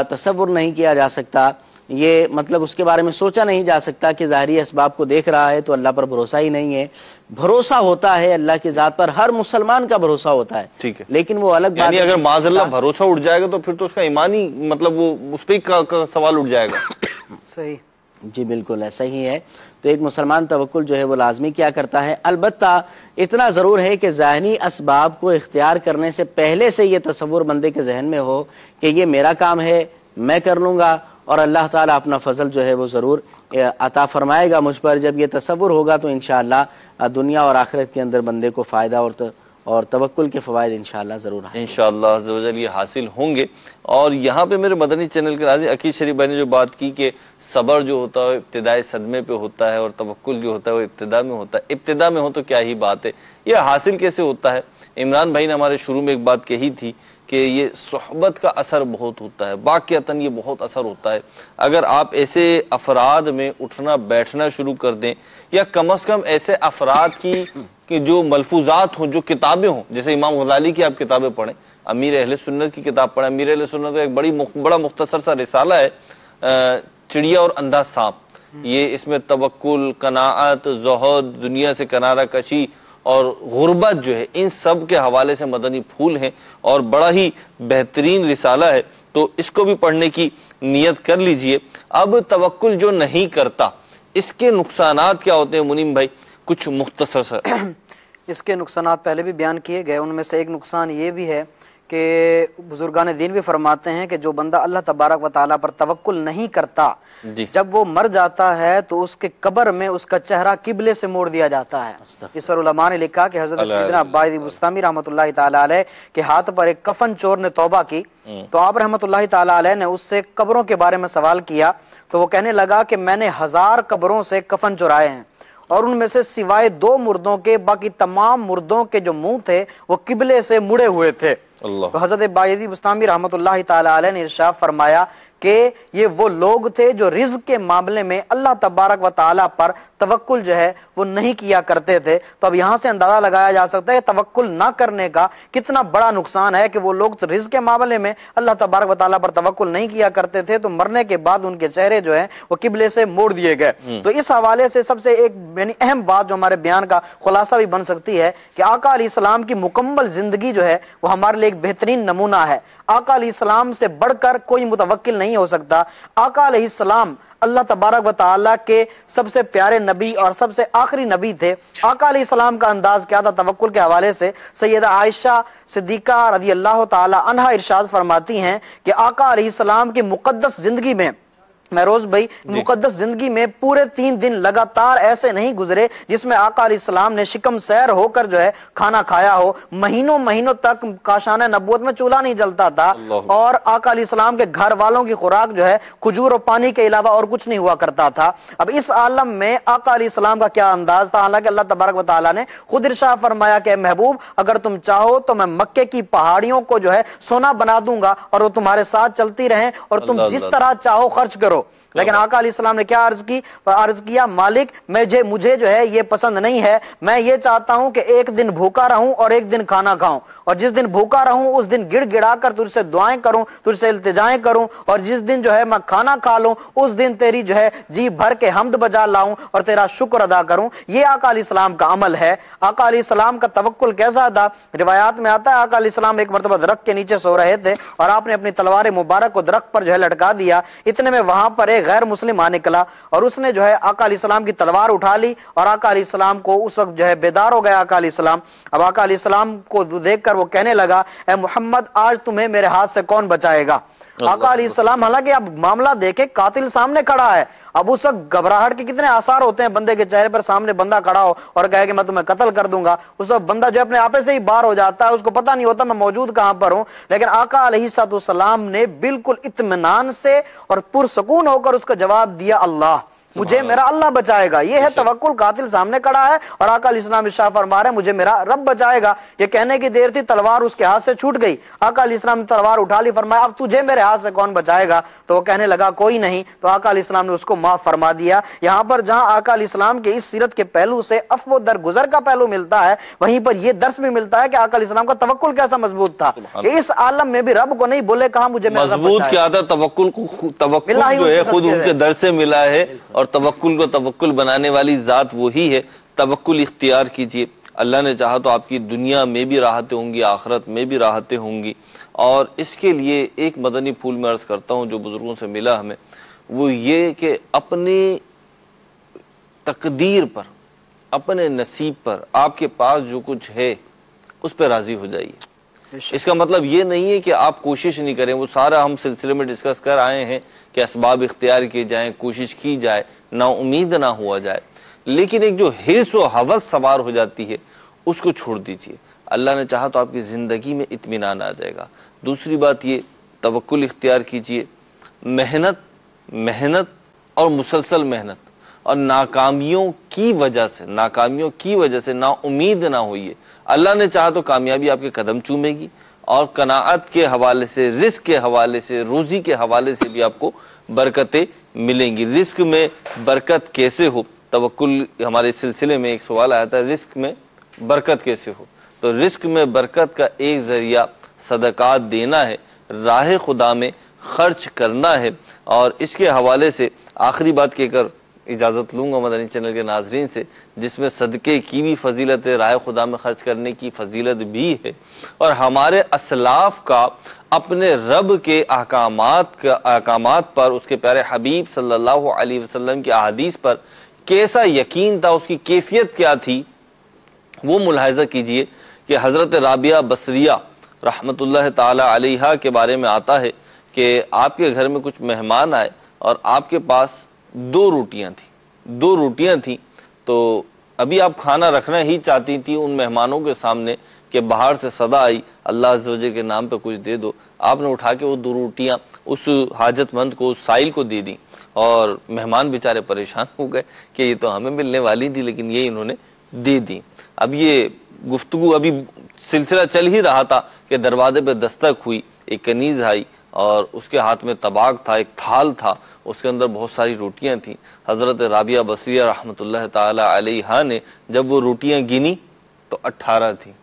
تصور نہیں کیا جا سکتا، یہ مطلب اس کے بارے میں سوچا نہیں جا سکتا کہ ظاہری اسباب کو دیکھ رہا ہے تو اللہ پر بھروسہ ہی نہیں ہے۔ بھروسہ ہوتا ہے اللہ کی ذات پر، ہر مسلمان کا بھروسہ ہوتا ہے، ٹھیک ہے، لیکن وہ الگ بات یعنی ہے اگر معاذ اللہ بھروسہ اٹھ جائے گا تو پھر تو اس کا ایمانی مطلب وہ اس پہ ہی سوال اٹھ جائے گا۔ صحیح، جی بالکل ایسا ہی ہے۔ تو ایک مسلمان توکل جو ہے وہ لازمی کیا کرتا ہے، البتہ اتنا ضرور ہے کہ ذہنی اسباب کو اختیار کرنے سے پہلے سے یہ تصور بندے کے ذہن میں ہو کہ یہ میرا کام ہے، میں کر لوں گا، اور اللہ تعالیٰ اپنا فضل جو ہے وہ ضرور عطا فرمائے گا مجھ پر۔ جب یہ تصور ہوگا تو انشاءاللہ دنیا اور آخرت کے اندر بندے کو فائدہ اور توکل کے فوائد انشاءاللہ ضرور ہیں، انشاءاللہ عز و جل یہ حاصل ہوں گے۔ اور یہاں پہ میرے مدنی چینل کے ناظرین، عقیل شریف بھائی نے جو بات کی کہ صبر جو ہوتا ہے ابتدائی صدمے پہ ہوتا ہے اور توکل جو ہوتا ہے وہ ابتدا میں ہوتا ہے، ابتدا میں ہو تو کیا ہی بات ہے، یہ حاصل کیسے ہوتا ہے؟ عمران بھائی نے ہمارے شروع میں ایک بات کہی تھی کہ یہ صحبت کا اثر بہت ہوتا ہے، واقعتاً یہ بہت اثر ہوتا ہے۔ اگر آپ ایسے افراد میں اٹھنا بیٹھنا شروع کر دیں، یا کم از کم ایسے افراد کی کہ جو ملفوظات ہوں، جو کتابیں ہوں، جیسے امام غزالی کی آپ کتابیں پڑھیں، امیر اہل سنت کی کتاب پڑھیں۔ امیر اہل سنت کا ایک بڑا مختصر سا رسالہ ہے، چڑیا اور اندھا سانپ، یہ اس میں توکل، قناعت، زہد، دنیا سے کنارہ کشی اور غربت جو ہے، ان سب کے حوالے سے مدنی پھول ہیں، اور بڑا ہی بہترین رسالہ ہے، تو اس کو بھی پڑھنے کی نیت کر لیجئے۔ اب توکل جو نہیں کرتا، اس کے نقصانات کیا ہوتے ہیں منیم بھائی؟ کچھ مختصر سا۔ اس کے نقصانات پہلے بھی بیان کیے گئے، ان میں سے ایک نقصان یہ بھی ہے کہ بزرگان دین بھی فرماتے ہیں کہ جو بندہ اللہ تبارک و تعالیٰ پر توکل نہیں کرتا، جی، جب وہ مر جاتا ہے تو اس کے قبر میں اس کا چہرہ قبلے سے موڑ دیا جاتا ہے۔ اس پر علماء نے لکھا کہ حضرت سیدنا عباس بستامی رحمۃ اللہ تعالیٰ علیہ کے ہاتھ پر ایک کفن چور نے توبہ کی، تو آپ رحمۃ اللہ تعالیٰ علیہ نے اس سے قبروں کے بارے میں سوال کیا، تو وہ کہنے لگا کہ میں نے 1000 قبروں سے کفن چرائے ہیں، اور ان میں سے سوائے 2 مردوں کے باقی تمام مردوں کے جو منہ تھے وہ قبلے سے مڑے ہوئے تھے۔ تو حضرت بایزید بستامی رحمۃ اللہ تعالی علیہ نے ارشاد فرمایا کہ یہ وہ لوگ تھے جو رزق کے معاملے میں اللہ تبارک و تعالیٰ پر توکل جو ہے وہ نہیں کیا کرتے تھے۔ تو اب یہاں سے اندازہ لگایا جا سکتا ہے کہ توکل نہ کرنے کا کتنا بڑا نقصان ہے کہ وہ لوگ رزق کے معاملے میں اللہ تبارک و تعالیٰ پر توکل نہیں کیا کرتے تھے، تو مرنے کے بعد ان کے چہرے جو ہیں وہ قبلے سے موڑ دیے گئے۔ تو اس حوالے سے سب سے ایک یعنی اہم بات جو ہمارے بیان کا خلاصہ بھی بن سکتی ہے کہ آقا علیہ السلام کی مکمل زندگی جو ہے وہ ہمارے لیے ایک بہترین نمونہ ہے۔ آقا علیہ السلام سے بڑھ کر کوئی متوکل نہیں ہو سکتا۔ آقا علیہ السلام اللہ تبارک و تعالیٰ کے سب سے پیارے نبی اور سب سے آخری نبی تھے۔ آقا علیہ السلام کا انداز کیا تھا توکل کے حوالے سے؟ سیدہ عائشہ صدیقہ رضی اللہ تعالی عنہا ارشاد فرماتی ہیں کہ آقا علیہ السلام کی مقدس زندگی میں مہروز بھائی مقدس زندگی میں پورے 3 دن لگاتار ایسے نہیں گزرے جس میں آقا علیہ السلام نے شکم سیر ہو کر جو ہے کھانا کھایا ہو۔ مہینوں تک کاشانہ نبوت میں چولہا نہیں جلتا تھا، اور آقا علیہ السلام کے گھر والوں کی خوراک جو ہے کھجور اور پانی کے علاوہ اور کچھ نہیں ہوا کرتا تھا۔ اب اس عالم میں آقا علیہ السلام کا کیا انداز تھا؟ حالانکہ اللہ تبارک و تعالیٰ نے خود ارشاد فرمایا کہ محبوب اگر تم چاہو تو میں مکے کی پہاڑیوں کو جو ہے سونا بنا دوں گا اور وہ تمہارے ساتھ چلتی رہیں اور تم جس طرح چاہو خرچ کرو۔ لیکن آقا علیہ السلام نے کیا عرض کیا؟ مالک مجھے جو ہے یہ پسند نہیں ہے، میں یہ چاہتا ہوں کہ ایک دن بھوکا رہوں اور ایک دن کھانا کھاؤں، اور جس دن بھوکا رہوں اس دن گڑ گڑا کر تجھ سے دعائیں کروں، تجھ سے التجائیں کروں، اور جس دن جو ہے میں کھانا کھا لوں اس دن تیری جو ہے جی بھر کے حمد بجا لاؤں اور تیرا شکر ادا کروں۔ یہ آقا علیہ السلام کا عمل ہے۔ آقا علیہ السلام کا توکل کیسا تھا؟ روایات میں آتا ہے آقا علیہ السلام ایک مرتبہ درخت کے نیچے سو رہے تھے اور آپ نے اپنی تلوار مبارک کو درخت پر جو ہے لٹکا دیا۔ اتنے میں وہاں پر ایک غیر مسلم آ نکلا اور اس نے جو ہے آقا علیہ السلام کی تلوار اٹھا لی، اور آقا علیہ السلام کو اس وقت جو ہے بیدار ہو گیا آقا علیہ السلام۔ اب آقا علیہ السلام کو دیکھ کر وہ کہنے لگا اے محمد آج تمہیں میرے ہاتھ سے کون بچائے گا؟ آقا علیہ السلام حالانکہ اب معاملہ دیکھے قاتل سامنے کھڑا ہے، اب اس وقت گھبراہٹ کے کتنے آثار ہوتے ہیں بندے کے چہرے پر، سامنے بندہ کھڑا ہو اور کہے کہ میں تمہیں قتل کر دوں گا، اس وقت بندہ جو اپنے آپے سے ہی باہر ہو جاتا ہے، اس کو پتہ نہیں ہوتا میں موجود کہاں پر ہوں۔ لیکن آقا علیہ السلام نے بالکل اطمینان سے اور پرسکون ہو کر اس کا جواب دیا اللہ، مجھے میرا اللہ بچائے گا۔ یہ ہے توکل۔ قاتل سامنے کھڑا ہے اور آقا علیہ السلام ارشاد فرما رہے ہیں مجھے میرا رب بچائے گا۔ یہ کہنے کی دیر تھی تلوار اس کے ہاتھ سے چھوٹ گئی۔ آقا علیہ السلام نے تلوار اٹھا لی، فرمایا اب تجھے میرے ہاتھ سے کون بچائے گا؟ تو وہ کہنے لگا کوئی نہیں۔ تو آقا علیہ السلام نے اس کو معاف فرما دیا۔ یہاں پر جہاں آقا علیہ السلام کے اس سیرت کے پہلو سے عفو و درگزر کا پہلو ملتا ہے، وہیں پر یہ درس بھی ملتا ہے کہ آقا علیہ السلام کا توکل کیسا مضبوط تھا کہ اس عالم میں بھی رب کو نہیں بولے کہاں مجھے میرا رب مضبوط کیا تھا؟ توکل جو ہے خود ان کے در سے ملا ہے، اور توکل کو توکل بنانے والی ذات وہی ہے۔ توکل اختیار کیجئے، اللہ نے چاہا تو آپ کی دنیا میں بھی راحتیں ہوں گی، آخرت میں بھی راحتیں ہوں گی۔ اور اس کے لیے ایک مدنی پھول میں عرض کرتا ہوں جو بزرگوں سے ملا ہمیں، وہ یہ کہ اپنی تقدیر پر، اپنے نصیب پر، آپ کے پاس جو کچھ ہے اس پہ راضی ہو جائیے۔ اس کا مطلب یہ نہیں ہے کہ آپ کوشش نہیں کریں، وہ سارا ہم سلسلے میں ڈسکس کر آئے ہیں کہ اسباب اختیار کیے جائیں، کوشش کی جائے، نا امید نہ ہوا جائے، لیکن ایک جو حرص و ہوس سوار ہو جاتی ہے اس کو چھوڑ دیجئے۔ اللہ نے چاہا تو آپ کی زندگی میں اطمینان آ جائے گا۔ دوسری بات یہ توکل اختیار کیجئے، محنت اور مسلسل محنت، اور ناکامیوں کی وجہ سے نا امید نہ ہوئیے۔ اللہ نے چاہا تو کامیابی آپ کے قدم چومے گی، اور قناعت کے حوالے سے، رزق کے حوالے سے، روزی کے حوالے سے بھی آپ کو برکتیں ملیں گی۔ رزق میں برکت کیسے ہو؟ توکل ہمارے سلسلے میں ایک سوال آیا تھا، رزق میں برکت کیسے ہو؟ تو رزق میں برکت کا ایک ذریعہ صدقات دینا ہے، راہ خدا میں خرچ کرنا ہے۔ اور اس کے حوالے سے آخری بات کہہ کر اجازت لوں گا مدنی چینل کے ناظرین سے، جس میں صدقے کی بھی فضیلت ہے، راہ خدا میں خرچ کرنے کی فضیلت بھی ہے، اور ہمارے اسلاف کا اپنے رب کے احکامات پر، اس کے پیارے حبیب صلی اللہ علیہ وسلم کی احادیث پر کیسا یقین تھا، اس کی کیفیت کیا تھی، وہ ملاحظہ کیجئے کہ حضرت رابعہ بصریہ رحمت اللہ تعالی علیہا کے بارے میں آتا ہے کہ آپ کے گھر میں کچھ مہمان آئے اور آپ کے پاس 2 روٹیاں تھیں، تو ابھی آپ کھانا رکھنا ہی چاہتی تھی ان مہمانوں کے سامنے کہ باہر سے صدا آئی اللہ عز و جل کے نام پہ کچھ دے دو، آپ نے اٹھا کے وہ 2 روٹیاں اس حاجت مند کو، اس سائل کو دے دیں، اور مہمان بیچارے پریشان ہو گئے کہ یہ تو ہمیں ملنے والی تھی لیکن یہ انہوں نے دے دی۔ اب یہ گفتگو ابھی سلسلہ چل ہی رہا تھا کہ دروازے پہ دستک ہوئی، ایک کنیز آئی اور اس کے ہاتھ میں طباق تھا، ایک تھال تھا، اس کے اندر بہت ساری روٹیاں تھیں۔ حضرت رابعہ بصریہ رحمۃ اللہ تعالی علیہا نے جب وہ روٹیاں گنی تو 18 تھیں،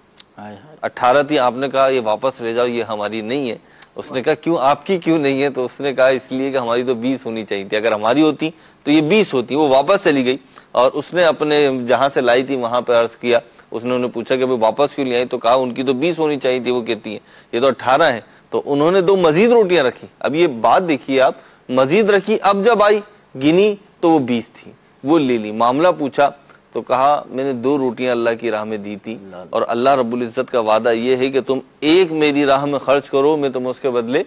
18 تھی۔ آپ نے کہا یہ واپس لے جاؤ، یہ ہماری نہیں ہے۔ اس نے کہا کیوں، آپ کی کیوں نہیں ہے؟ تو اس نے کہا اس لیے کہ ہماری تو 20 ہونی چاہیے تھی، اگر ہماری ہوتی تو یہ 20 ہوتی۔ وہ واپس چلی گئی اور اس نے اپنے جہاں سے لائی تھی وہاں پہ عرض کیا، اس نے انہیں پوچھا کہ واپس کیوں لے آئی؟ تو کہا ان کی تو 20 ہونی چاہیے تھی، وہ کہتی ہیں یہ تو 18 ہے۔ تو انہوں نے 2 مزید روٹیاں رکھی۔ اب یہ بات دیکھیے آپ، مزید رکھی، اب جب آئی گنی تو وہ 20 تھی، وہ لے لی۔ معاملہ پوچھا تو کہا میں نے 2 روٹیاں اللہ کی راہ میں دی تھی، اور اللہ رب العزت کا وعدہ یہ ہے کہ تم ایک میری راہ میں خرچ کرو، میں تم اس کے بدلے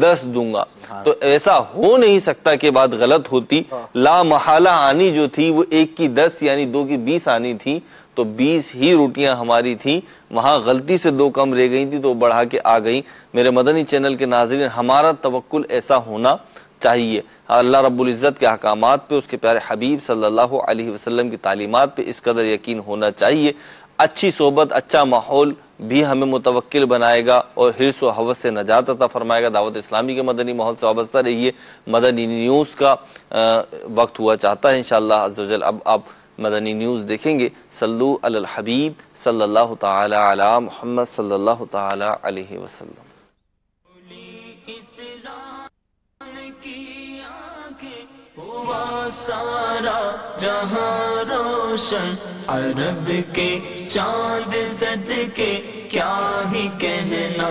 10 دوں گا۔ تو ایسا ہو نہیں سکتا کہ بات غلط ہوتی، لا محالہ آنی جو تھی وہ 1 کی 10 یعنی 2 کی 20 آنی تھی، تو 20 ہی روٹیاں ہماری تھیں، وہاں غلطی سے 2 کم رہ گئی تھی تو بڑھا کے آ گئی۔ میرے مدنی چینل کے ناظرین، ہمارا توکل ایسا ہونا چاہیے، اللہ رب العزت کے احکامات پہ، اس کے پیارے حبیب صلی اللہ علیہ وسلم کی تعلیمات پہ اس قدر یقین ہونا چاہیے۔ اچھی صحبت، اچھا ماحول بھی ہمیں متوکل بنائے گا اور حرص و حوث سے نجات عطا فرمائے گا۔ دعوت اسلامی کے مدنی ماحول سے وابستہ رہیے۔ مدنی نیوز کا وقت ہوا چاہتا ہے انشاءاللہ عز و جل۔ اب آپ مدنی نیوز دیکھیں گے۔ صلو علی الحبیب صلی اللہ تعالی علی محمد صلی اللہ تعالی علیہ وسلم۔ سارا جہاں روشن عرب کے چاند صدقے کیا ہی کہنا۔